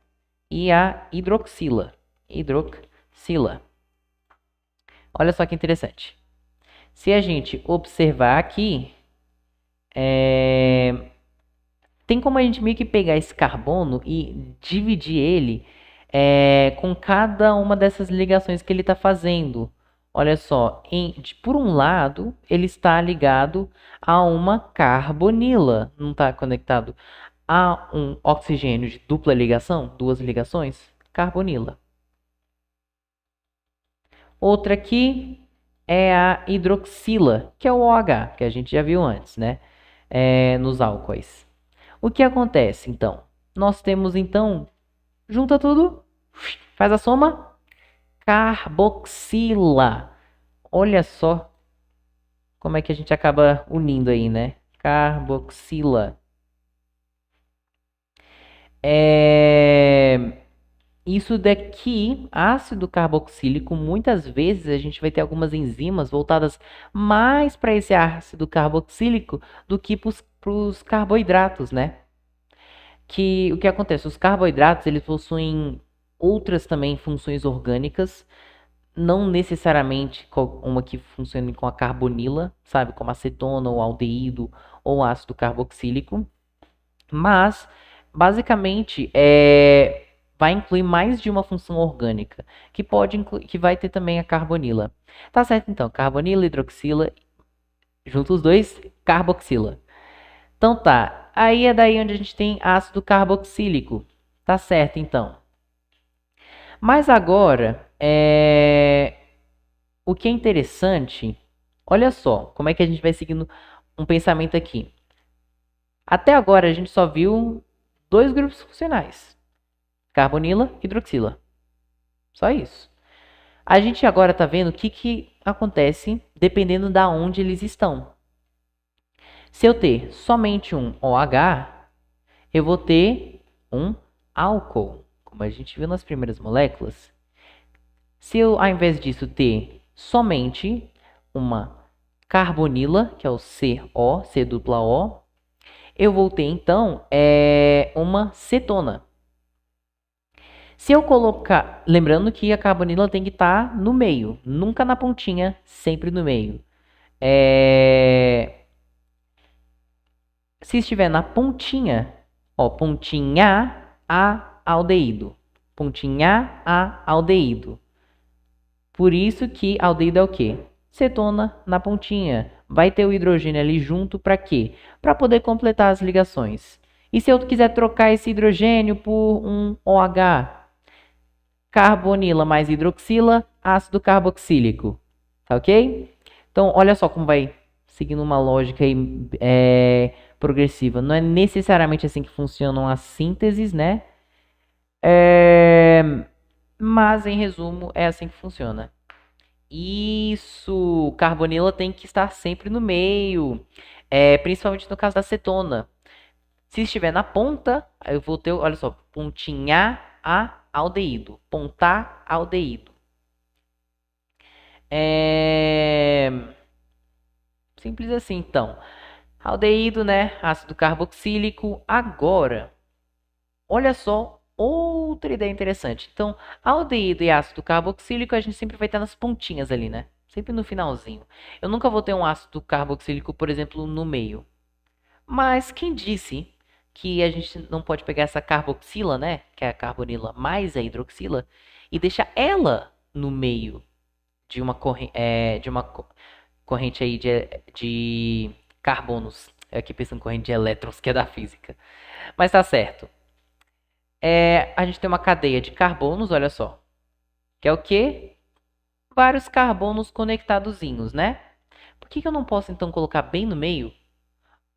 E a hidroxila. Hidroxila. Olha só que interessante. Se a gente observar aqui, tem como a gente meio que pegar esse carbono e dividir ele com cada uma dessas ligações que ele está fazendo. Olha só, por um lado, ele está ligado a uma carbonila, não está conectado a um oxigênio de dupla ligação, duas ligações, carbonila. Outra aqui é a hidroxila, que é o OH, que a gente já viu antes, né? Nos álcoois. O que acontece, então? Nós temos, então, junta tudo, faz a soma, carboxila. Olha só como é que a gente acaba unindo aí, né? Carboxila. Isso daqui, ácido carboxílico, muitas vezes a gente vai ter algumas enzimas voltadas mais para esse ácido carboxílico do que para os carboidratos, né? O que acontece? Os carboidratos, eles possuem outras também funções orgânicas, não necessariamente uma que funcione com a carbonila, sabe? Como acetona, ou aldeído, ou ácido carboxílico. Mas, basicamente, vai incluir mais de uma função orgânica, que vai ter também a carbonila. Tá certo, então. Carbonila, hidroxila, juntos os dois, carboxila. Então tá, aí é daí onde a gente tem ácido carboxílico. Tá certo, então. Mas agora, o que é interessante, olha só, como é que a gente vai seguindo um pensamento aqui. Até agora a gente só viu dois grupos funcionais, carbonila e hidroxila. Só isso. A gente agora está vendo o que acontece dependendo da onde eles estão. Se eu ter somente um OH, eu vou ter um álcool, como a gente viu nas primeiras moléculas. Se eu, ao invés disso, ter somente uma carbonila, que é o CO, C-O, eu vou ter, então, uma cetona. Se eu colocar... Lembrando que a carbonila tem que estar no meio, nunca na pontinha, sempre no meio. Se estiver na pontinha, ó, pontinha A aldeído. Pontinha A aldeído. Por isso que aldeído é o quê? Cetona na pontinha. Vai ter o hidrogênio ali junto para quê? Para poder completar as ligações. E se eu quiser trocar esse hidrogênio por um OH? Carbonila mais hidroxila, ácido carboxílico. Tá ok? Então, olha só como vai seguindo uma lógica aí, progressiva. Não é necessariamente assim que funcionam as sínteses, né? Mas, em resumo, é assim que funciona. Isso, carbonila tem que estar sempre no meio, principalmente no caso da cetona. Se estiver na ponta, eu vou ter, olha só, pontinha A aldeído, pontar aldeído. Simples assim, então. Aldeído, né? Ácido carboxílico. Agora, olha só outra ideia interessante. Então, aldeído e ácido carboxílico a gente sempre vai ter nas pontinhas ali, né? Sempre no finalzinho. Eu nunca vou ter um ácido carboxílico, por exemplo, no meio. Mas quem disse que a gente não pode pegar essa carboxila, né? Que é a carbonila mais a hidroxila, e deixar ela no meio de uma corrente aí de carbonos. Eu aqui pensando em corrente de elétrons, que é da física. Mas tá certo. A gente tem uma cadeia de carbonos, olha só. Que é o quê? Vários carbonos conectadozinhos, né? Por que eu não posso, então, colocar bem no meio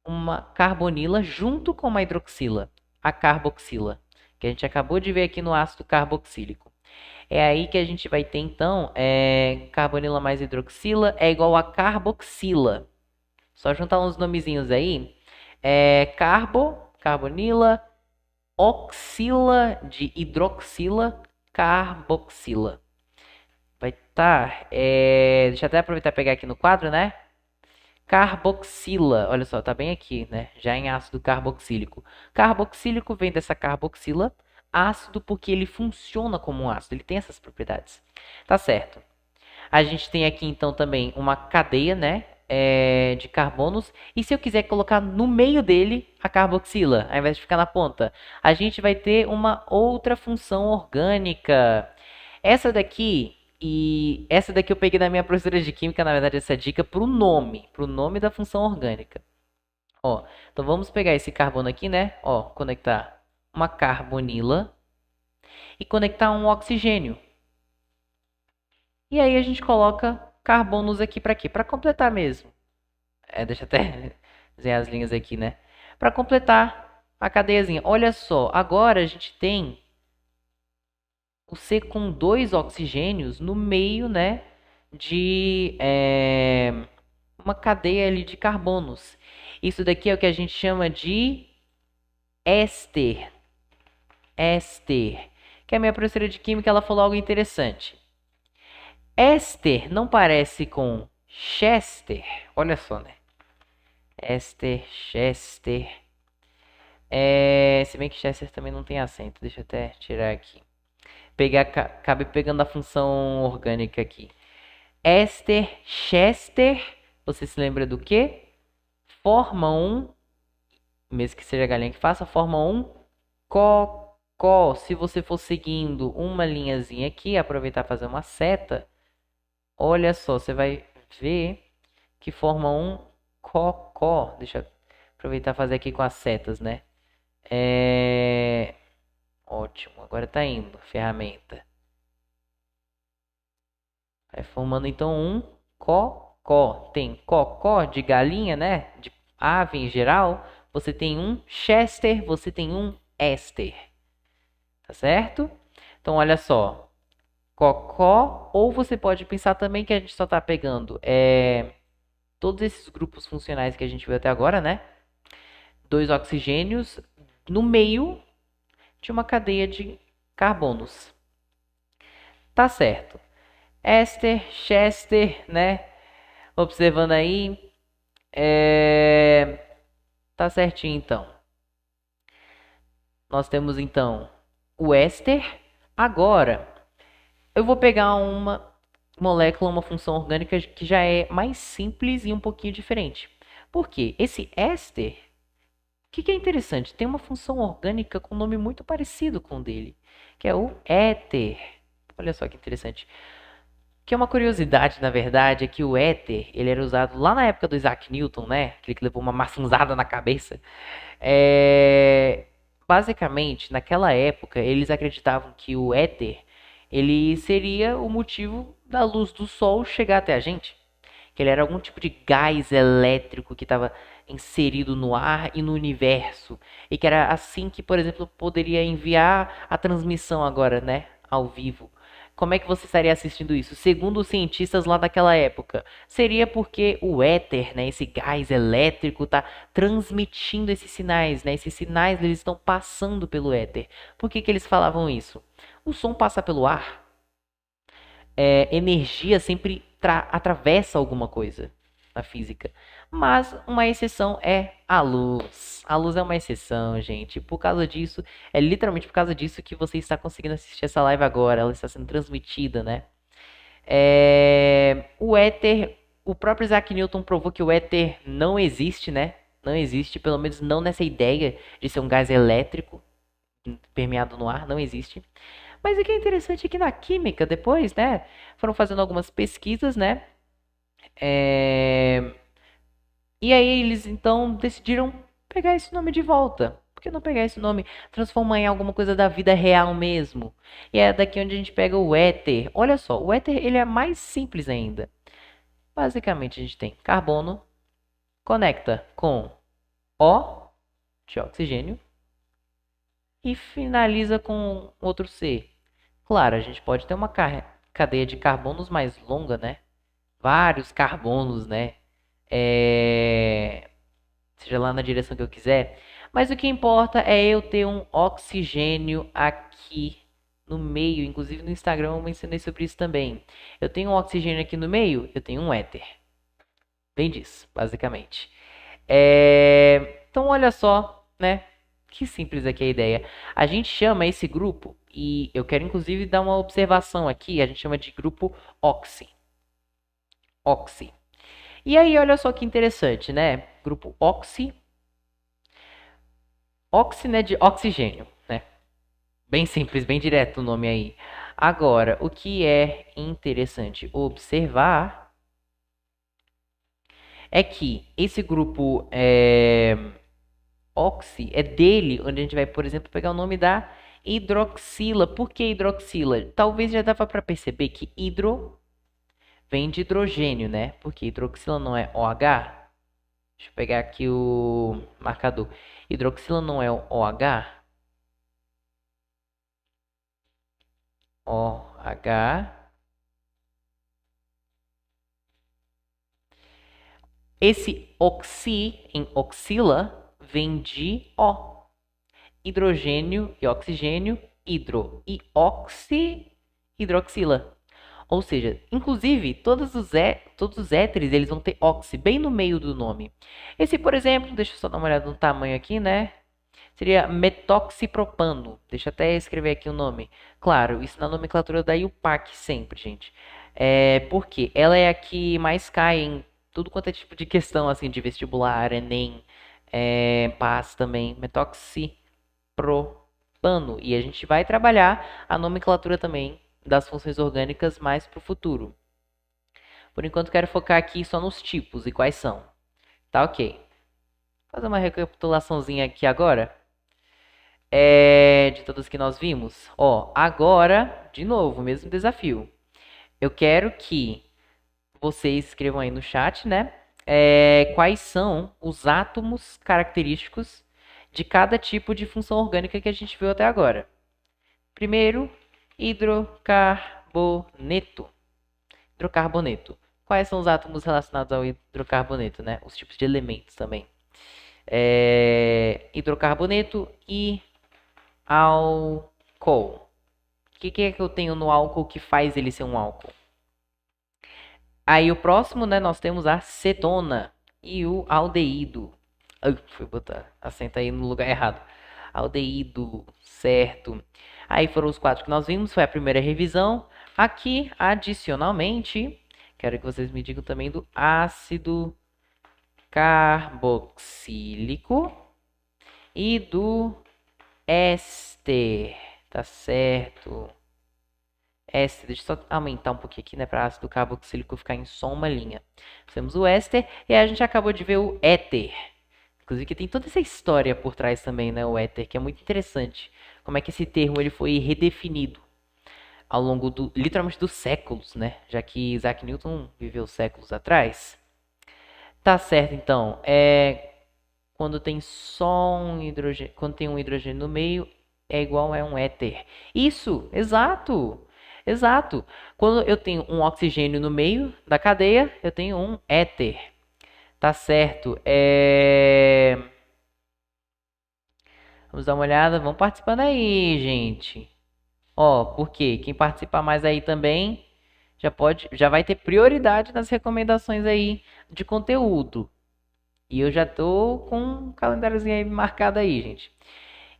uma carbonila junto com uma hidroxila? A carboxila, que a gente acabou de ver aqui no ácido carboxílico. É aí que a gente vai ter, então, carbonila mais hidroxila é igual a carboxila. Só juntar uns nomezinhos aí. Carbonila, oxila de hidroxila, carboxila. Vai estar. Deixa eu até aproveitar e pegar aqui no quadro, né? Carboxila. Olha só, tá bem aqui, né? Já em ácido carboxílico. Carboxílico vem dessa carboxila. Ácido porque ele funciona como um ácido. Ele tem essas propriedades. Tá certo. A gente tem aqui então também uma cadeia, né? De carbonos. E se eu quiser colocar no meio dele a carboxila, ao invés de ficar na ponta, a gente vai ter uma outra função orgânica. Essa daqui eu peguei da minha professora de química, na verdade, essa dica para o nome da função orgânica. Ó, então vamos pegar esse carbono aqui, né? Ó, conectar uma carbonila e conectar um oxigênio. E aí a gente coloca carbonos aqui para quê? Para completar mesmo. Deixa eu até desenhar as linhas aqui, né? Para completar a cadeiazinha. Olha só, agora a gente tem o C com 2 oxigênios no meio, né, de uma cadeia ali de carbonos. Isso daqui é o que a gente chama de éster. Éster. Que a minha professora de química ela falou algo interessante. Éster não parece com Chester? Olha só, né? Éster, Chester. Se bem que Chester também não tem acento. Deixa eu até tirar aqui. Acabei pegando a função orgânica aqui. Éster, Chester. Você se lembra do quê? Forma um, mesmo que seja a galinha que faça, forma um cocó. Se você for seguindo uma linhazinha aqui, aproveitar fazer uma seta, olha só, você vai ver que forma um cocó. Deixa eu aproveitar fazer aqui com as setas, né? Ótimo, agora tá indo, ferramenta. Vai formando então um cocó. Tem cocó de galinha, né? De ave em geral. Você tem um Chester, você tem um éster. Tá certo? Então, olha só. Cocó, ou você pode pensar também que a gente só tá pegando todos esses grupos funcionais que a gente viu até agora, né? 2 oxigênios no meio de uma cadeia de carbonos. Tá certo. Éster, Chester, né? Observando aí. Tá certinho então. Nós temos então o éster. Agora, eu vou pegar uma molécula, uma função orgânica que já é mais simples e um pouquinho diferente. Por quê? Esse éster, o que é interessante? Tem uma função orgânica com um nome muito parecido com o dele, que é o éter. Olha só que interessante. Que é uma curiosidade, na verdade, é que o éter, ele era usado lá na época do Isaac Newton, né? Aquele que levou uma maçãzada na cabeça. Basicamente, naquela época, eles acreditavam que o éter, ele seria o motivo da luz do sol chegar até a gente. Que ele era algum tipo de gás elétrico que estava inserido no ar e no universo. E que era assim que, por exemplo, poderia enviar a transmissão agora, né? Ao vivo. Como é que você estaria assistindo isso? Segundo os cientistas lá daquela época, seria porque o éter, né, esse gás elétrico, está transmitindo esses sinais, né? Esses sinais eles estão passando pelo éter. Por que eles falavam isso? O som passa pelo ar. Energia sempre atravessa alguma coisa na física. Mas uma exceção é a luz. A luz é uma exceção, gente. Por causa disso, é literalmente por causa disso que você está conseguindo assistir essa live agora. Ela está sendo transmitida, né? O éter, o próprio Isaac Newton provou que o éter não existe, né? Não existe, pelo menos não nessa ideia de ser um gás elétrico permeado no ar, não existe. Mas o que é interessante é que na química, depois, né, foram fazendo algumas pesquisas, né, e aí eles então decidiram pegar esse nome de volta. Por que não pegar esse nome, transformar em alguma coisa da vida real mesmo? E é daqui onde a gente pega o éter. Olha só, o éter ele é mais simples ainda. Basicamente a gente tem carbono, conecta com O de oxigênio e finaliza com outro C. Claro, a gente pode ter uma cadeia de carbonos mais longa, né? Vários carbonos, né? Seja lá na direção que eu quiser. Mas o que importa é eu ter um oxigênio aqui no meio. Inclusive no Instagram eu mencionei sobre isso também. Eu tenho um oxigênio aqui no meio, eu tenho um éter. Bem disso, basicamente. Então, olha só, né? Que simples aqui a ideia. A gente chama esse grupo, e eu quero inclusive dar uma observação aqui, a gente chama de grupo oxi. Oxi. E aí, olha só que interessante, né? Grupo oxi. Oxi, né, de oxigênio, né? Bem simples, bem direto o nome aí. Agora, o que é interessante observar é que esse grupo oxi é dele, onde a gente vai, por exemplo, pegar o nome da hidroxila. Por que hidroxila? Talvez já dava para perceber que hidro vem de hidrogênio, né? Porque hidroxila não é OH. Deixa eu pegar aqui o marcador. Hidroxila não é o OH. OH. Esse oxi em oxila vem de O. Hidrogênio e oxigênio, hidro e oxi, hidroxila. Ou seja, inclusive, todos os éteres eles vão ter oxi bem no meio do nome. Esse, por exemplo, deixa eu só dar uma olhada no tamanho aqui, né? Seria metoxipropano. Deixa eu até escrever aqui o nome. Claro, isso na nomenclatura da IUPAC sempre, gente. Porque ela é a que mais cai em tudo quanto é tipo de questão, assim, de vestibular, Enem, PAS também. Metoxipropano. E a gente vai trabalhar a nomenclatura também das funções orgânicas mais para o futuro. Por enquanto, quero focar aqui só nos tipos e quais são. Tá ok. Vou fazer uma recapitulaçãozinha aqui agora. De todas que nós vimos. Ó, agora, de novo, o mesmo desafio. Eu quero que vocês escrevam aí no chat, né? Quais são os átomos característicos de cada tipo de função orgânica que a gente viu até agora. Primeiro, hidrocarboneto. Hidrocarboneto. Quais são os átomos relacionados ao hidrocarboneto, né? Os tipos de elementos também. Hidrocarboneto e álcool. O que é que eu tenho no álcool que faz ele ser um álcool? Aí o próximo, né, nós temos a cetona e o aldeído. Ai, fui botar acento aí no lugar errado. Aldeído, certo. Aí foram os quatro que nós vimos, foi a primeira revisão. Aqui, adicionalmente, quero que vocês me digam também do ácido carboxílico e do éster, tá certo? Éster, deixa eu só aumentar um pouquinho aqui, né, para ácido carboxílico ficar em só uma linha. Temos o éster e a gente acabou de ver o éter. Inclusive que tem toda essa história por trás também, né, o éter, que é muito interessante. Como é que esse termo ele foi redefinido ao longo literalmente dos séculos, né? Já que Isaac Newton viveu séculos atrás. Tá certo, então. Quando tem só um hidrogênio, quando tem um hidrogênio no meio, é igual a um éter. Isso, exato. Exato. Quando eu tenho um oxigênio no meio da cadeia, eu tenho um éter. Tá certo. Vamos dar uma olhada, vamos participando aí, gente. Ó, por quê? Quem participar mais aí também já vai ter prioridade nas recomendações aí de conteúdo. E eu já tô com um calendáriozinho aí marcado aí, gente.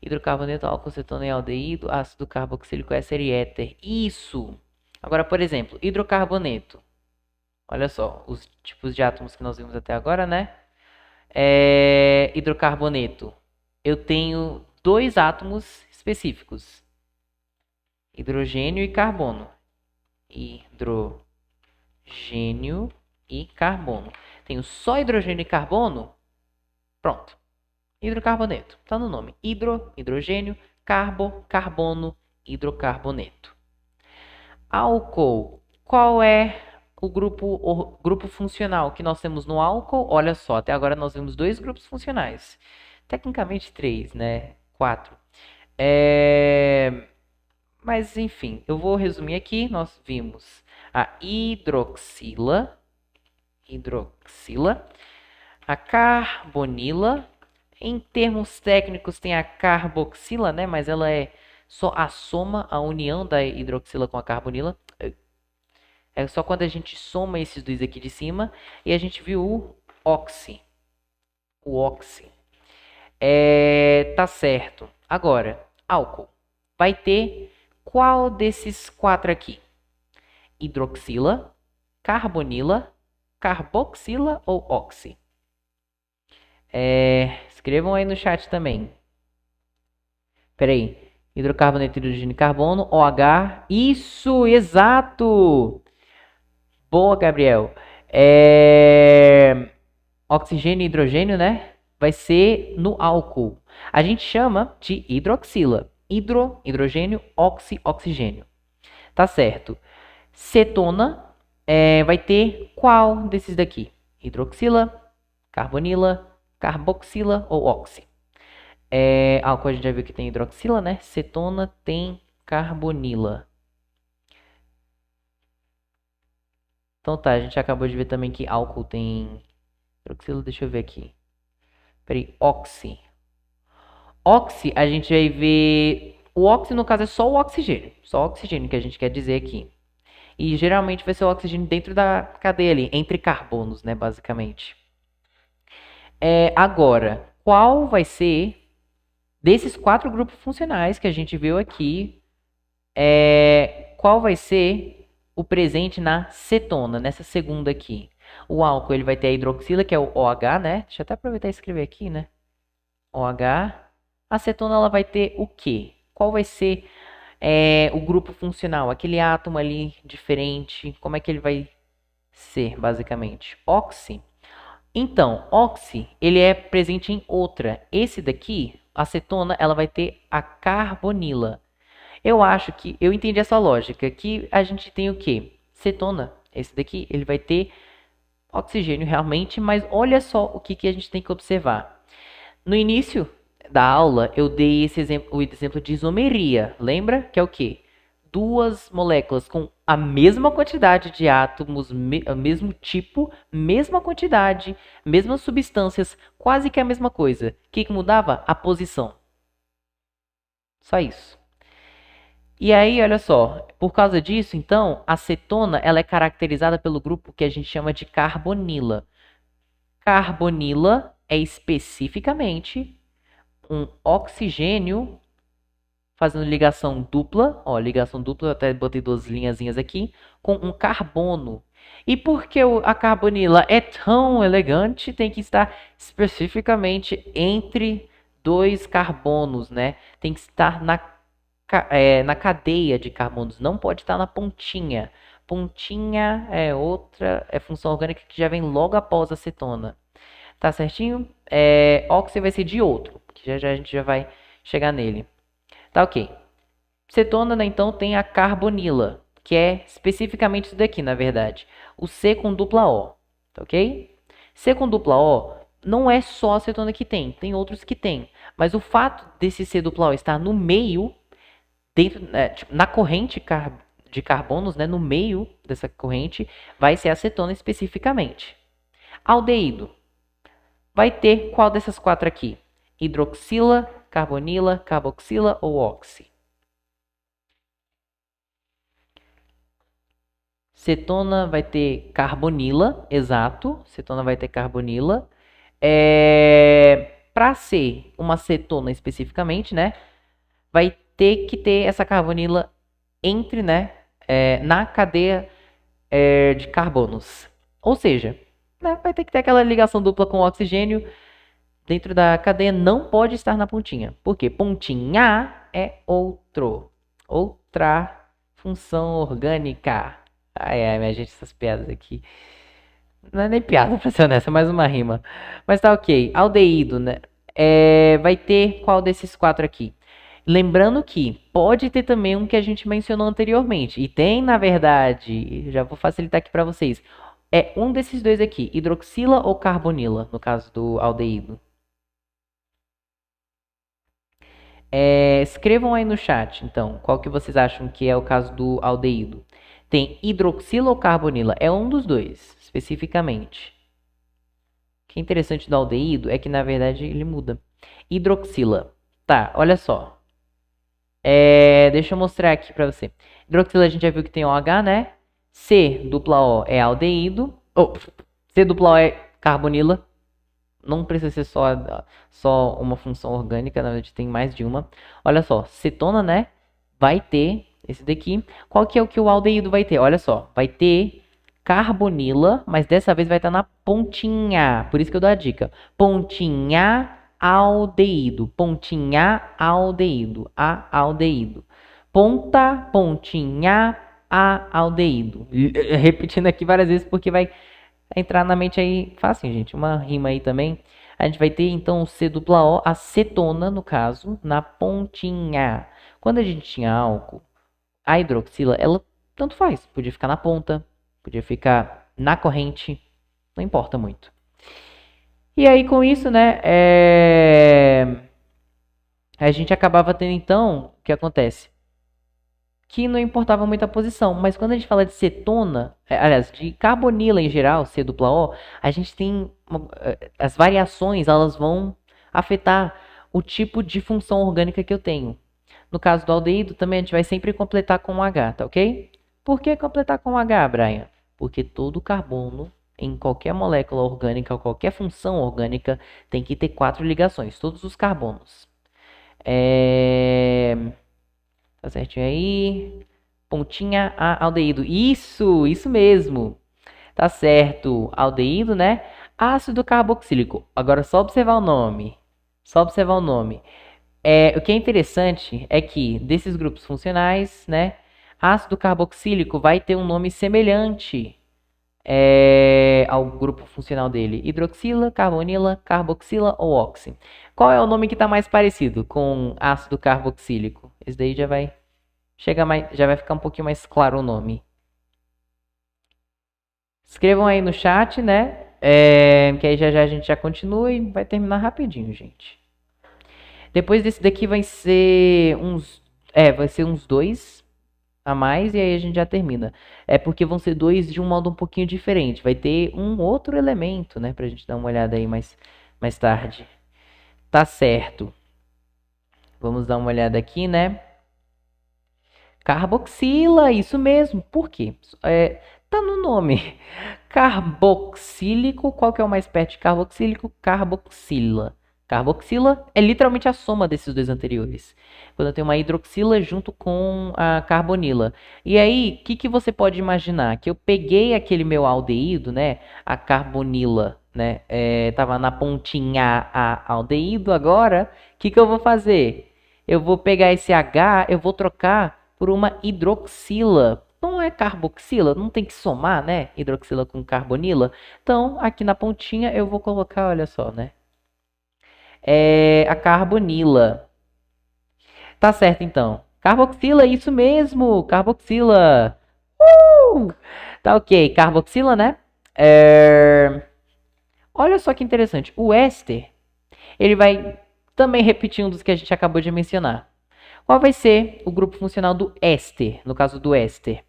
Hidrocarboneto, álcool, cetona e aldeído, ácido carboxílico, éster e éter. Isso! Agora, por exemplo, hidrocarboneto. Olha só, os tipos de átomos que nós vimos até agora, né? Hidrocarboneto. Eu tenho dois átomos específicos. Hidrogênio e carbono. Hidrogênio e carbono. Tenho só hidrogênio e carbono? Pronto. Hidrocarboneto. Está no nome. Hidrogênio, carbono, hidrocarboneto. Álcool. Qual é o grupo funcional que nós temos no álcool? Olha só, até agora nós vimos dois grupos funcionais. Tecnicamente três, né? Quatro. Mas, enfim, eu vou resumir aqui. Nós vimos a hidroxila, a carbonila. Em termos técnicos, tem a carboxila, né? Mas ela é só a soma, a união da hidroxila com a carbonila. É só quando a gente soma esses dois aqui de cima. E a gente viu o oxi. O oxi. Tá certo. Agora, álcool. Vai ter qual desses quatro aqui? Hidroxila, carbonila, carboxila ou oxi? Escrevam aí no chat também. Peraí. Hidrocarboneto, hidrogênio e carbono, OH. Isso, exato! Boa, Gabriel. Oxigênio e hidrogênio, né? Vai ser no álcool. A gente chama de hidroxila. Hidrogênio, oxigênio. Tá certo. Cetona vai ter qual desses daqui? Hidroxila, carbonila, carboxila ou oxi? Álcool a gente já viu que tem hidroxila, né? Cetona tem carbonila. Então tá, a gente acabou de ver também que álcool tem hidroxila, deixa eu ver aqui. Peraí, oxi. Oxi, a gente vai ver... O oxi, no caso, é só o oxigênio. Só o oxigênio que a gente quer dizer aqui. E geralmente vai ser o oxigênio dentro da cadeia ali, entre carbonos, né, basicamente. Agora, qual vai ser, desses quatro grupos funcionais que a gente viu aqui, qual vai ser o presente na cetona, nessa segunda aqui? O álcool ele vai ter a hidroxila, que é o OH, né? Deixa eu até aproveitar e escrever aqui, né? OH. A cetona ela vai ter o quê? Qual vai ser o grupo funcional? Aquele átomo ali diferente, como é que ele vai ser, basicamente? Oxi. Então, oxi, ele é presente em outra. Esse daqui, a cetona, ela vai ter a carbonila. Eu acho que eu entendi essa lógica, que a gente tem o quê? Cetona. Esse daqui, ele vai ter oxigênio realmente, mas olha só o que a gente tem que observar. No início da aula, eu dei o exemplo de isomeria. Lembra? Que é o quê? Duas moléculas com a mesma quantidade de átomos, mesmo tipo, mesma quantidade, mesmas substâncias, quase que a mesma coisa. O que mudava? A posição. Só isso. E aí, olha só, por causa disso, então, a cetona ela é caracterizada pelo grupo que a gente chama de carbonila. Carbonila é especificamente um oxigênio fazendo ligação dupla, ó, ligação dupla, eu até botei duas linhazinhas aqui, com um carbono. E por que a carbonila é tão elegante, tem que estar especificamente entre dois carbonos, né? Tem que estar na cadeia de carbonos, não pode estar na pontinha. Pontinha é outra, função orgânica que já vem logo após a cetona. Tá certinho? Óxido vai ser de outro, que já a gente já vai chegar nele. Tá ok. Cetona, né, então, tem a carbonila, que é especificamente isso daqui, na verdade. O C com dupla O, tá ok? C com dupla O não é só a cetona que tem outros que tem. Mas o fato desse C dupla O estar no meio, dentro, tipo, na corrente de carbonos, né, no meio dessa corrente, vai ser a cetona especificamente. Aldeído vai ter qual dessas quatro aqui? Hidroxila, carbonila, carboxila ou oxi? Cetona vai ter carbonila, exato. Cetona vai ter carbonila. Para ser uma cetona especificamente, né? Vai ter que ter essa carbonila entre, né? Na cadeia de carbonos. Ou seja, né, vai ter que ter aquela ligação dupla com o oxigênio dentro da cadeia, não pode estar na pontinha. Por quê? Pontinha é outra função orgânica. Ai, minha gente, essas piadas aqui. Não é nem piada, pra ser honesta, é mais uma rima. Mas tá ok. Aldeído, né? Vai ter qual desses quatro aqui? Lembrando que pode ter também um que a gente mencionou anteriormente. E tem, na verdade, já vou facilitar aqui para vocês. É um desses dois aqui, hidroxila ou carbonila, no caso do aldeído. Escrevam aí no chat, então, qual que vocês acham que é o caso do aldeído. Tem hidroxila ou carbonila? É um dos dois, especificamente. O que é interessante do aldeído é que, na verdade, ele muda. Hidroxila. Tá, olha só. Deixa eu mostrar aqui pra você. Hidroxila a gente já viu que tem OH, né? C dupla O é aldeído. C dupla O é carbonila. Não precisa ser só uma função orgânica, na verdade tem mais de uma. Olha só, cetona, né? Vai ter esse daqui. Qual que é o que o aldeído vai ter? Olha só, vai ter carbonila, mas dessa vez vai estar na pontinha. Por isso que eu dou a dica. Pontinha aldeído. Pontinha aldeído. A aldeído. Ponta, pontinha, a aldeído. Repetindo aqui várias vezes porque vai entrar na mente aí fácil, gente. Uma rima aí também. A gente vai ter então o C dupla O, a cetona, no caso, na pontinha. Quando a gente tinha álcool, a hidroxila, ela tanto faz. Podia ficar na ponta, podia ficar na corrente, não importa muito. E aí com isso, né, a gente acabava tendo então, o que acontece? Que não importava muito a posição, mas quando a gente fala de cetona, aliás, de carbonila em geral, C dupla O, a gente tem as variações, elas vão afetar o tipo de função orgânica que eu tenho. No caso do aldeído, também a gente vai sempre completar com um H, tá ok? Por que completar com um H, Brian? Porque todo carbono, em qualquer molécula orgânica, ou qualquer função orgânica, tem que ter 4 ligações, todos os carbonos. Tá certinho aí. Pontinha a aldeído. Isso mesmo. Tá certo. Aldeído, né? Ácido carboxílico. Agora só observar o nome. Só observar o nome. O que é interessante é que desses grupos funcionais, né? Ácido carboxílico vai ter um nome semelhante ao grupo funcional dele. Hidroxila, carbonila, carboxila ou oxi. Qual é o nome que está mais parecido com ácido carboxílico? Esse daí já vai já vai ficar um pouquinho mais claro o nome. Escrevam aí no chat, né? Que aí já a gente já continua e vai terminar rapidinho, gente. Depois desse daqui vai ser uns 2 a mais e aí a gente já termina. É porque vão ser 2 de um modo um pouquinho diferente. Vai ter um outro elemento, né? Pra gente dar uma olhada aí mais tarde. Tá certo. Vamos dar uma olhada aqui, né? Carboxila, isso mesmo. Por quê? Tá no nome. Carboxílico, qual que é o mais perto de carboxílico? Carboxila. Carboxila é literalmente a soma desses dois anteriores. Quando eu tenho uma hidroxila junto com a carbonila. E aí, o que você pode imaginar? Que eu peguei aquele meu aldeído, né? A carbonila, né? Tava na pontinha a aldeído agora. O que eu vou fazer? Eu vou pegar esse H, eu vou trocar por uma hidroxila. Não é carboxila? Não tem que somar, né? Hidroxila com carbonila. Então, aqui na pontinha eu vou colocar, olha só, né? A carbonila. Tá certo, então. Carboxila, isso mesmo! Carboxila! Tá ok, carboxila, né? Olha só que interessante. O éster, ele vai também repetir um dos que a gente acabou de mencionar. Qual vai ser o grupo funcional do éster, no caso do éster?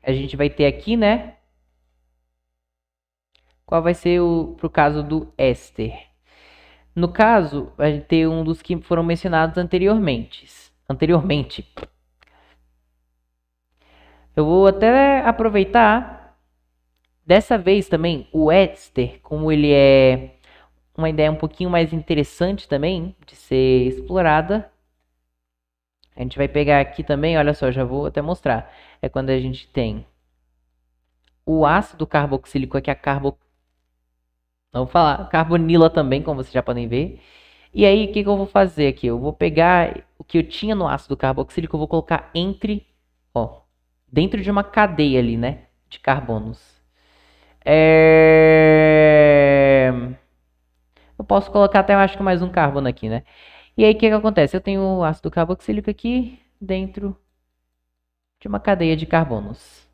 A gente vai ter aqui, né? Qual vai ser pro caso do éster? No caso, a gente tem um dos que foram mencionados anteriormente. Eu vou até aproveitar. Dessa vez também, o éster, como ele é uma ideia um pouquinho mais interessante também de ser explorada. A gente vai pegar aqui também, olha só, já vou até mostrar. É quando a gente tem o ácido carboxílico, aqui a vamos falar carbonila também, como vocês já podem ver. E aí, o que eu vou fazer aqui? Eu vou pegar o que eu tinha no ácido carboxílico, eu vou colocar dentro de uma cadeia ali, né, de carbonos. Eu posso colocar até, eu acho que mais um carbono aqui, né? E aí, o que acontece? Eu tenho o ácido carboxílico aqui dentro de uma cadeia de carbonos.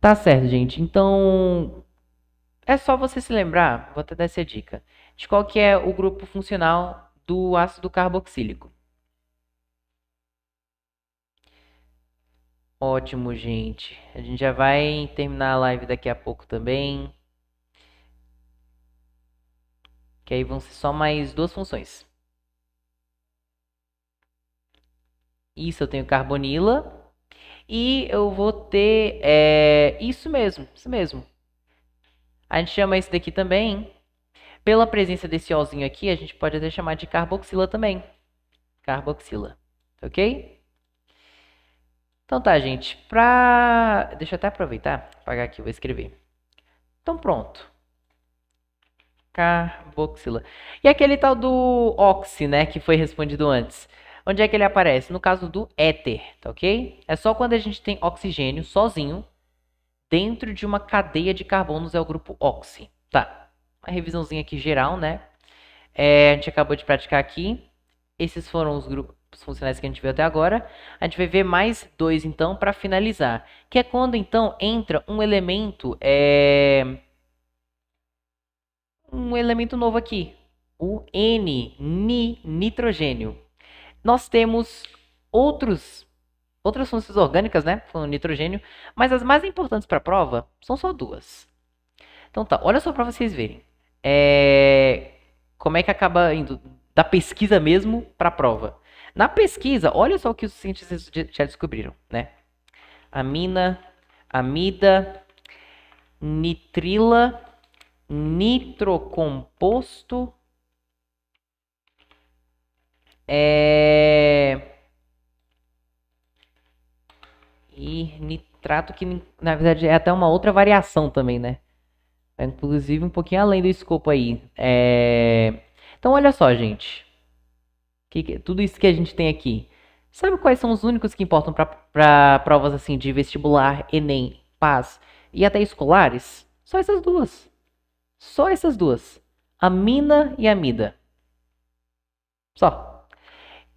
Tá certo, gente. Então, É só você se lembrar, vou até dar essa dica, de qual que é o grupo funcional do ácido carboxílico. Ótimo, gente. A gente já vai terminar a live daqui a pouco também. Que aí vão ser só mais duas funções. Isso, eu tenho carbonila. E eu vou ter... isso mesmo, isso mesmo. A gente chama esse daqui também. Pela presença desse Ozinho aqui, a gente pode até chamar de carboxila também. Carboxila. Ok? Então tá, gente. Deixa eu até aproveitar. Apagar aqui, vou escrever. Então pronto. Carboxila. E aquele tal do oxi, né, que foi respondido antes. Onde é que ele aparece? No caso do éter, tá ok? É só quando a gente tem oxigênio sozinho dentro de uma cadeia de carbonos, é o grupo oxi. Tá, uma revisãozinha aqui geral, né? A gente acabou de praticar aqui. Esses foram os grupos funcionais que a gente viu até agora. A gente vai ver mais dois, então, para finalizar. Que é quando, então, entra um elemento novo aqui, o N, nitrogênio. Nós temos outras funções orgânicas, né, com o nitrogênio, mas as mais importantes para a prova são só duas. Então tá, olha só para vocês verem. Como é que acaba indo da pesquisa mesmo para a prova. Na pesquisa, olha só o que os cientistas já descobriram, né? Amina, amida, nitrila, nitrocomposto, e nitrato, que na verdade é até uma outra variação também, né? É, inclusive um pouquinho além do escopo aí. Então olha só, gente. Tudo isso que a gente tem aqui. Sabe quais são os únicos que importam para provas assim de vestibular, Enem, PAS e até escolares? Só essas duas. Só essas duas. Amina e amida. Só.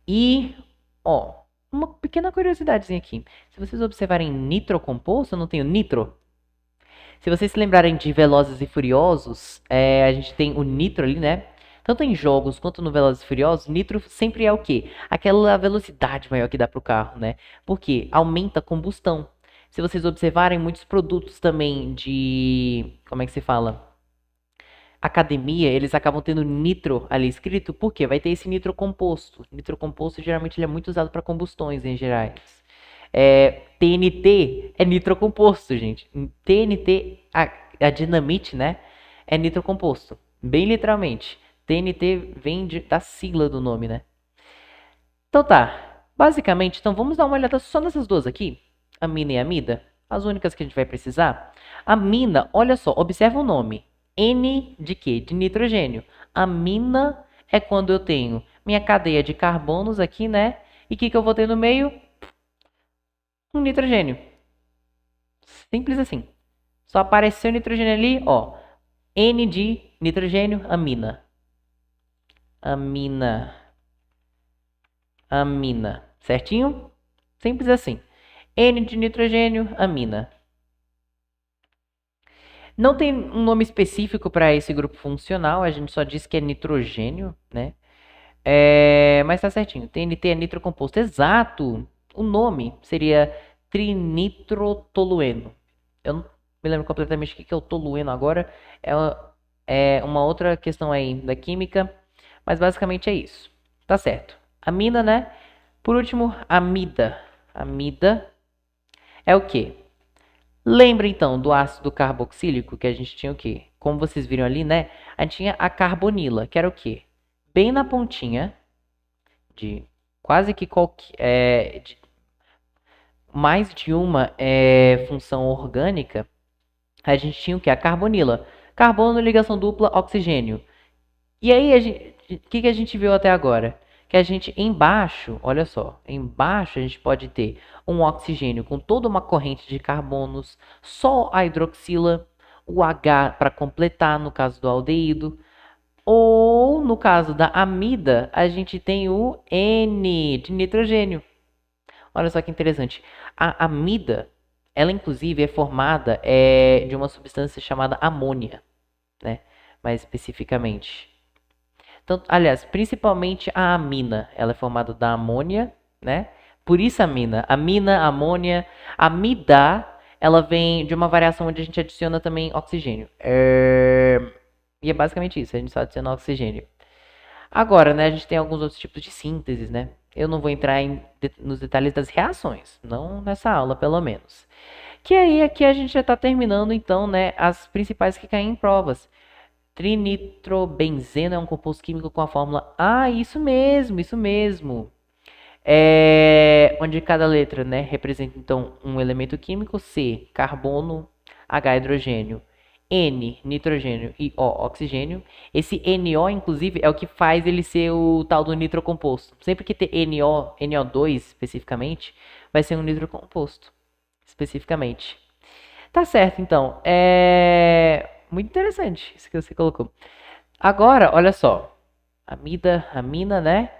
E, ó, uma pequena curiosidadezinha aqui. Se vocês observarem nitrocomposto, eu não tenho nitro. Se vocês se lembrarem de Velozes e Furiosos, a gente tem o nitro ali, né? Tanto em jogos quanto no Velozes e Furiosos, nitro sempre é o quê? Aquela velocidade maior que dá pro carro, né? Porque aumenta a combustão. Se vocês observarem, muitos produtos também de... Como é que se fala? Academia, eles acabam tendo nitro ali escrito, porque vai ter esse nitro composto. Nitro composto geralmente ele é muito usado para combustões em gerais. TNT é nitrocomposto, gente. TNT, a dinamite, né? É nitrocomposto. Bem literalmente. TNT vem da sigla do nome, né? Então tá. Basicamente, então vamos dar uma olhada só nessas duas aqui. Amina e amida. As únicas que a gente vai precisar. Amina, olha só, observa o nome. N de quê? De nitrogênio. Amina é quando eu tenho minha cadeia de carbonos aqui, né? E o que eu vou ter no meio? Um nitrogênio. Simples assim. Só apareceu nitrogênio ali, ó. N de nitrogênio, amina. Amina. Amina. Certinho? Simples assim. N de nitrogênio, amina. Não tem um nome específico para esse grupo funcional, a gente só diz que é nitrogênio, né? Mas tá certinho. TNT é nitrocomposto. Exato! O nome seria trinitrotolueno. Eu não me lembro completamente o que é o tolueno agora. É uma outra questão aí da química, mas basicamente é isso. Tá certo. Amina, né? Por último, amida. Amida é o quê? Lembra então do ácido carboxílico que a gente tinha o quê? Como vocês viram ali, né? A gente tinha a carbonila, que era o quê? Bem na pontinha de quase que mais de uma função orgânica, a gente tinha o que? A carbonila. Carbono, ligação dupla, oxigênio. E aí, o que a gente viu até agora? Que a gente embaixo, olha só, embaixo a gente pode ter um oxigênio com toda uma corrente de carbonos, só a hidroxila, o H para completar no caso do aldeído, ou no caso da amida, a gente tem o N de nitrogênio. Olha só que interessante. A amida, ela inclusive é formada de uma substância chamada amônia. né? Mais especificamente. Então, aliás, principalmente a amina, ela é formada da amônia, né? Por isso amina, amônia, amida, ela vem de uma variação onde a gente adiciona também oxigênio. E é basicamente isso, a gente só adiciona oxigênio. Agora, né, a gente tem alguns outros tipos de sínteses, né? Eu não vou entrar nos detalhes das reações, não nessa aula, pelo menos. Que aí aqui a gente já está terminando, então, né, as principais que caem em provas. Trinitrobenzeno é um composto químico com a fórmula... Ah, isso mesmo, isso mesmo. Onde cada letra, né, representa, então, um elemento químico. C, carbono, H, hidrogênio, N, nitrogênio e O, oxigênio. Esse NO, inclusive, é o que faz ele ser o tal do nitrocomposto. Sempre que ter NO, NO2 especificamente, vai ser um nitrocomposto, especificamente. Tá certo, então. Muito interessante isso que você colocou. Agora, olha só. Amina, né?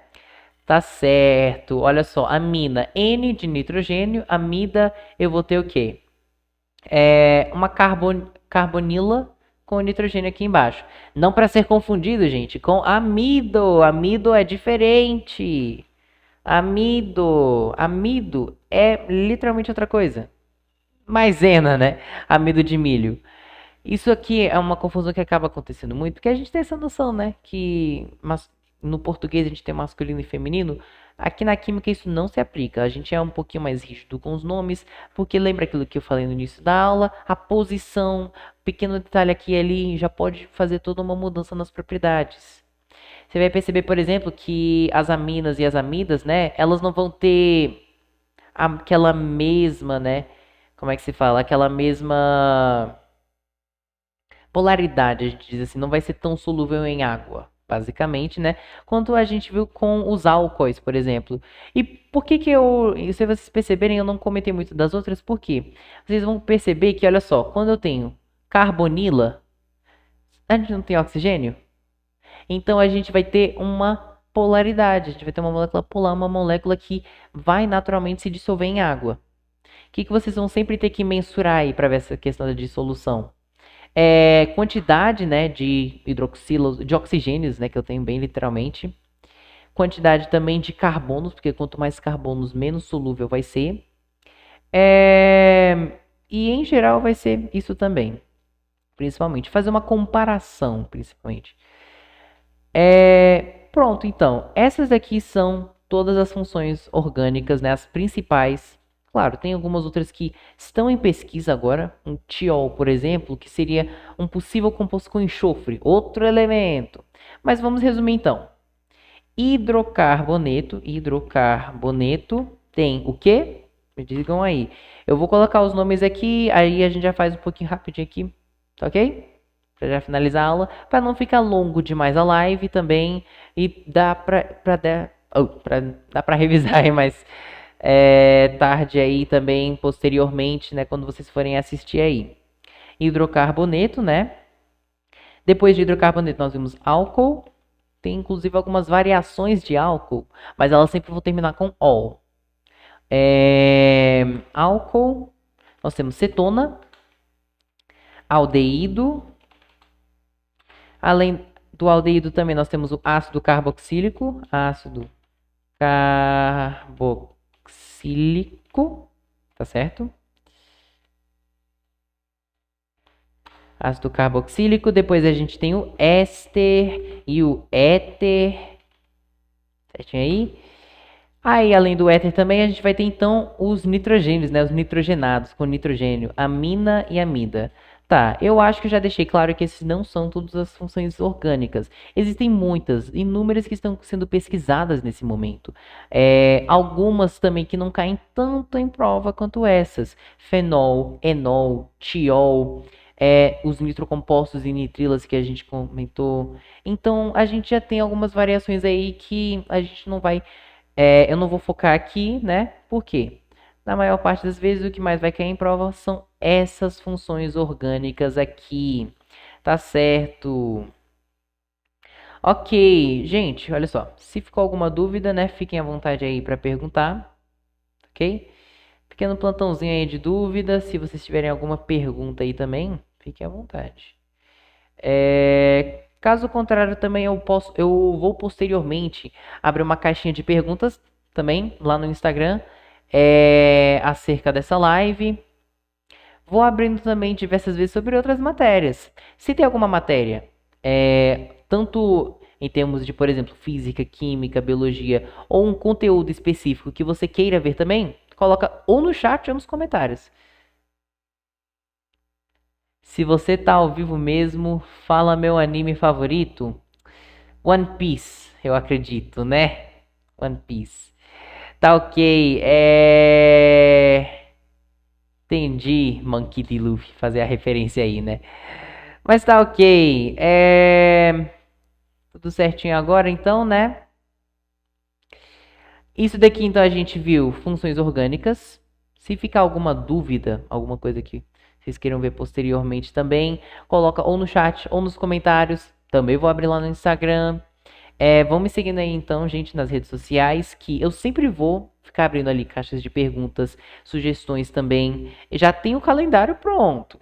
Tá certo. Olha só, amina, N de nitrogênio, amida, eu vou ter o quê? Uma carbonila com nitrogênio aqui embaixo. Não para ser confundido, gente, com amido. Amido é diferente. Amido é literalmente outra coisa. Maisena, né? Amido de milho. Isso aqui é uma confusão que acaba acontecendo muito, porque a gente tem essa noção, né? Que no português a gente tem masculino e feminino. Aqui na química isso não se aplica. A gente é um pouquinho mais rígido com os nomes, porque lembra aquilo que eu falei no início da aula? A posição, pequeno detalhe aqui e ali já pode fazer toda uma mudança nas propriedades. Você vai perceber, por exemplo, que as aminas e as amidas, né? Elas não vão ter aquela mesma, né? Como é que se fala? Aquela mesma polaridade, a gente diz assim, não vai ser tão solúvel em água, basicamente, né? Quanto a gente viu com os álcoois, por exemplo. E por que se vocês perceberem, eu não comentei muito das outras, por quê? Vocês vão perceber que, olha só, quando eu tenho carbonila, a gente não tem oxigênio? Então a gente vai ter uma polaridade, a gente vai ter uma molécula polar, uma molécula que vai naturalmente se dissolver em água. O que vocês vão sempre ter que mensurar aí para ver essa questão da dissolução? Quantidade, né, de hidroxilos, de oxigênios, né, que eu tenho bem literalmente. Quantidade também de carbonos, porque quanto mais carbonos, menos solúvel vai ser. E em geral vai ser isso também, principalmente. Fazer uma comparação, principalmente. Pronto, então. Essas aqui são todas as funções orgânicas, né, as principais. Claro, tem algumas outras que estão em pesquisa agora. Um tiol, por exemplo, que seria um possível composto com enxofre, outro elemento. Mas vamos resumir então. Hidrocarboneto tem o quê? Me digam aí. Eu vou colocar os nomes aqui, aí a gente já faz um pouquinho rapidinho aqui, tá ok? Para já finalizar a aula, para não ficar longo demais a live também e dá para revisar aí mais tarde aí também, posteriormente, né, quando vocês forem assistir aí. Hidrocarboneto, né? Depois de hidrocarboneto nós vimos álcool, tem inclusive algumas variações de álcool, mas elas sempre vão terminar com ol. Álcool, nós temos cetona, aldeído. Além do aldeído também nós temos o ácido carboxílico, tá certo? Ácido carboxílico, depois a gente tem o éster e o éter, certinho aí? Aí, além do éter também, a gente vai ter então os nitrogênios, né? Os nitrogenados com nitrogênio, amina e amida. Tá, eu acho que eu já deixei claro que esses não são todas as funções orgânicas. Existem muitas, inúmeras que estão sendo pesquisadas nesse momento. Algumas também que não caem tanto em prova quanto essas. Fenol, enol, tiol, os nitrocompostos e nitrilas que a gente comentou. Então, a gente já tem algumas variações aí que a gente não vai eu não vou focar aqui, né? Por quê? Na maior parte das vezes, o que mais vai cair em prova são essas funções orgânicas aqui. Tá certo? Ok, gente, olha só. Se ficou alguma dúvida, né? Fiquem à vontade aí para perguntar. Ok? Pequeno plantãozinho aí de dúvida. Se vocês tiverem alguma pergunta aí também, fiquem à vontade. Caso contrário, também eu vou posteriormente abrir uma caixinha de perguntas também lá no Instagram acerca dessa live. Vou abrindo também diversas vezes sobre outras matérias. Se tem alguma matéria, tanto em termos de, por exemplo, física, química, biologia, ou um conteúdo específico que você queira ver também, coloca ou no chat ou nos comentários. Se você tá ao vivo mesmo, fala meu anime favorito. One Piece, eu acredito, né? One Piece. Tá ok. Entendi, Monkey D. Luffy, fazer a referência aí, né? Mas tá ok. Tudo certinho agora, então, né? Isso daqui, então, a gente viu funções orgânicas. Se ficar alguma dúvida, alguma coisa que vocês queiram ver posteriormente também, coloca ou no chat ou nos comentários. Também vou abrir lá no Instagram. Vão me seguindo aí então, gente, nas redes sociais, que eu sempre vou ficar abrindo ali caixas de perguntas, sugestões também. Eu já tenho o calendário pronto.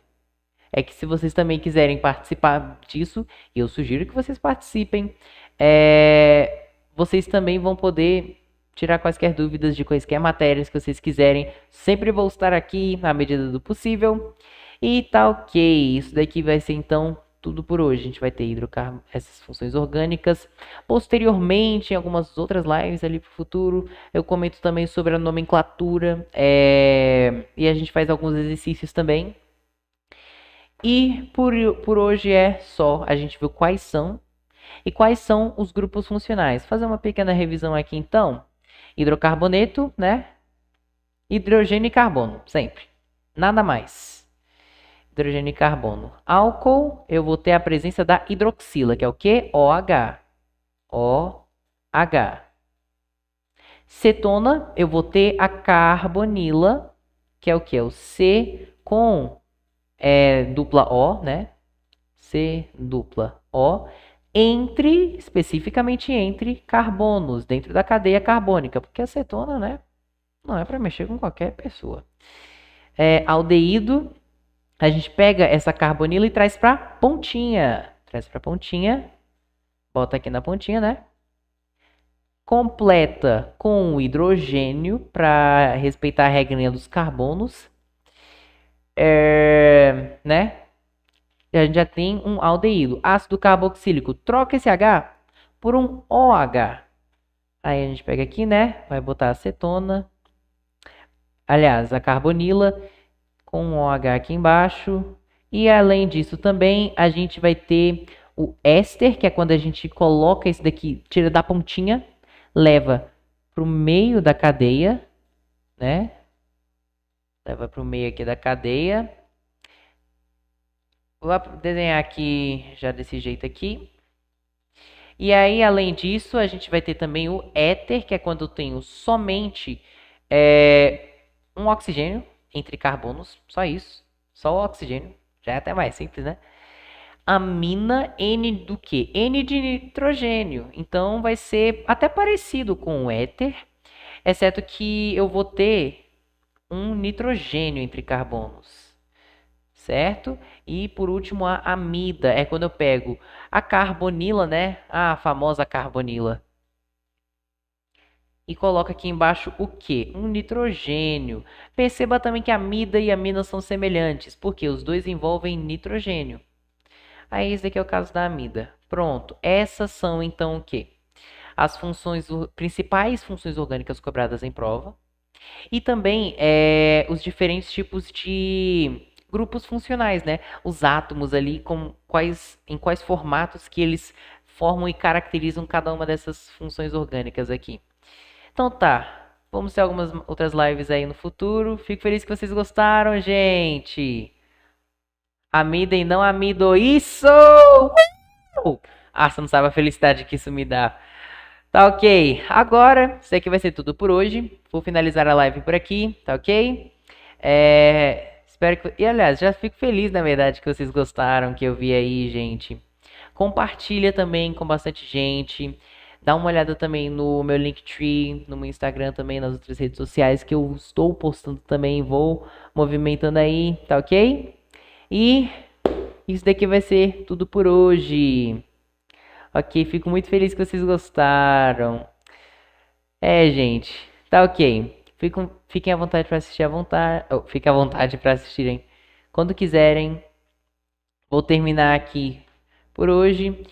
É que se vocês também quiserem participar disso, eu sugiro que vocês participem. Vocês também vão poder tirar quaisquer dúvidas de quaisquer matérias que vocês quiserem. Sempre vou estar aqui na medida do possível. E tá ok. Isso daqui vai ser então tudo por hoje. A gente vai ter essas funções orgânicas. Posteriormente, em algumas outras lives ali para o futuro, eu comento também sobre a nomenclatura. E a gente faz alguns exercícios também. E por hoje é só. A gente viu quais são e quais são os grupos funcionais. Vou fazer uma pequena revisão aqui então. Hidrocarboneto, né? Hidrogênio e carbono, sempre. Nada mais. Hidrogênio e carbono. Álcool, eu vou ter a presença da hidroxila, que é o que? OH. OH. Cetona, eu vou ter a carbonila, que é o que? O C com dupla O, né? C dupla O. Especificamente entre carbonos, dentro da cadeia carbônica, porque a cetona, né? Não é para mexer com qualquer pessoa. Aldeído, a gente pega essa carbonila e traz para pontinha. Traz para pontinha. Bota aqui na pontinha, né? Completa com o hidrogênio para respeitar a regrinha dos carbonos. Né? E a gente já tem um aldeído. Ácido carboxílico. Troca esse H por um OH. Aí a gente pega aqui, né? Vai botar acetona. Aliás, a carbonila com um OH aqui embaixo. E além disso também, a gente vai ter o éster, que é quando a gente coloca esse daqui, tira da pontinha, leva para o meio da cadeia, né? Leva para o meio aqui da cadeia. Vou desenhar aqui já desse jeito aqui. E aí, além disso, a gente vai ter também o éter, que é quando eu tenho somente um oxigênio entre carbonos, só isso, só o oxigênio, já é até mais simples, né? Amina, N do que? N de nitrogênio, então vai ser até parecido com o éter, exceto que eu vou ter um nitrogênio entre carbonos, certo? E por último a amida, é quando eu pego a carbonila, né? A famosa carbonila. E coloco aqui embaixo o que? Um nitrogênio. Perceba também que amida e amina são semelhantes, porque os dois envolvem nitrogênio. Aí esse aqui é o caso da amida. Pronto. Essas são então o que? As principais funções orgânicas cobradas em prova. E também os diferentes tipos de grupos funcionais, né? Os átomos ali, em quais formatos que eles formam e caracterizam cada uma dessas funções orgânicas aqui. Então tá, vamos ter algumas outras lives aí no futuro. Fico feliz que vocês gostaram, gente. Amida e não amido, isso! Você não sabe a felicidade que isso me dá. Tá ok, agora isso aqui vai ser tudo por hoje. Vou finalizar a live por aqui, tá ok? Espero que... E aliás, já fico feliz na verdade que vocês gostaram, que eu vi aí, gente. Compartilha também com bastante gente. Dá uma olhada também no meu Linktree, no meu Instagram também, nas outras redes sociais que eu estou postando também. Vou movimentando aí, tá ok? E isso daqui vai ser tudo por hoje. Ok, fico muito feliz que vocês gostaram. Gente, tá ok. Fiquem à vontade para assistir à vontade. Fiquem à vontade para assistirem quando quiserem. Vou terminar aqui por hoje.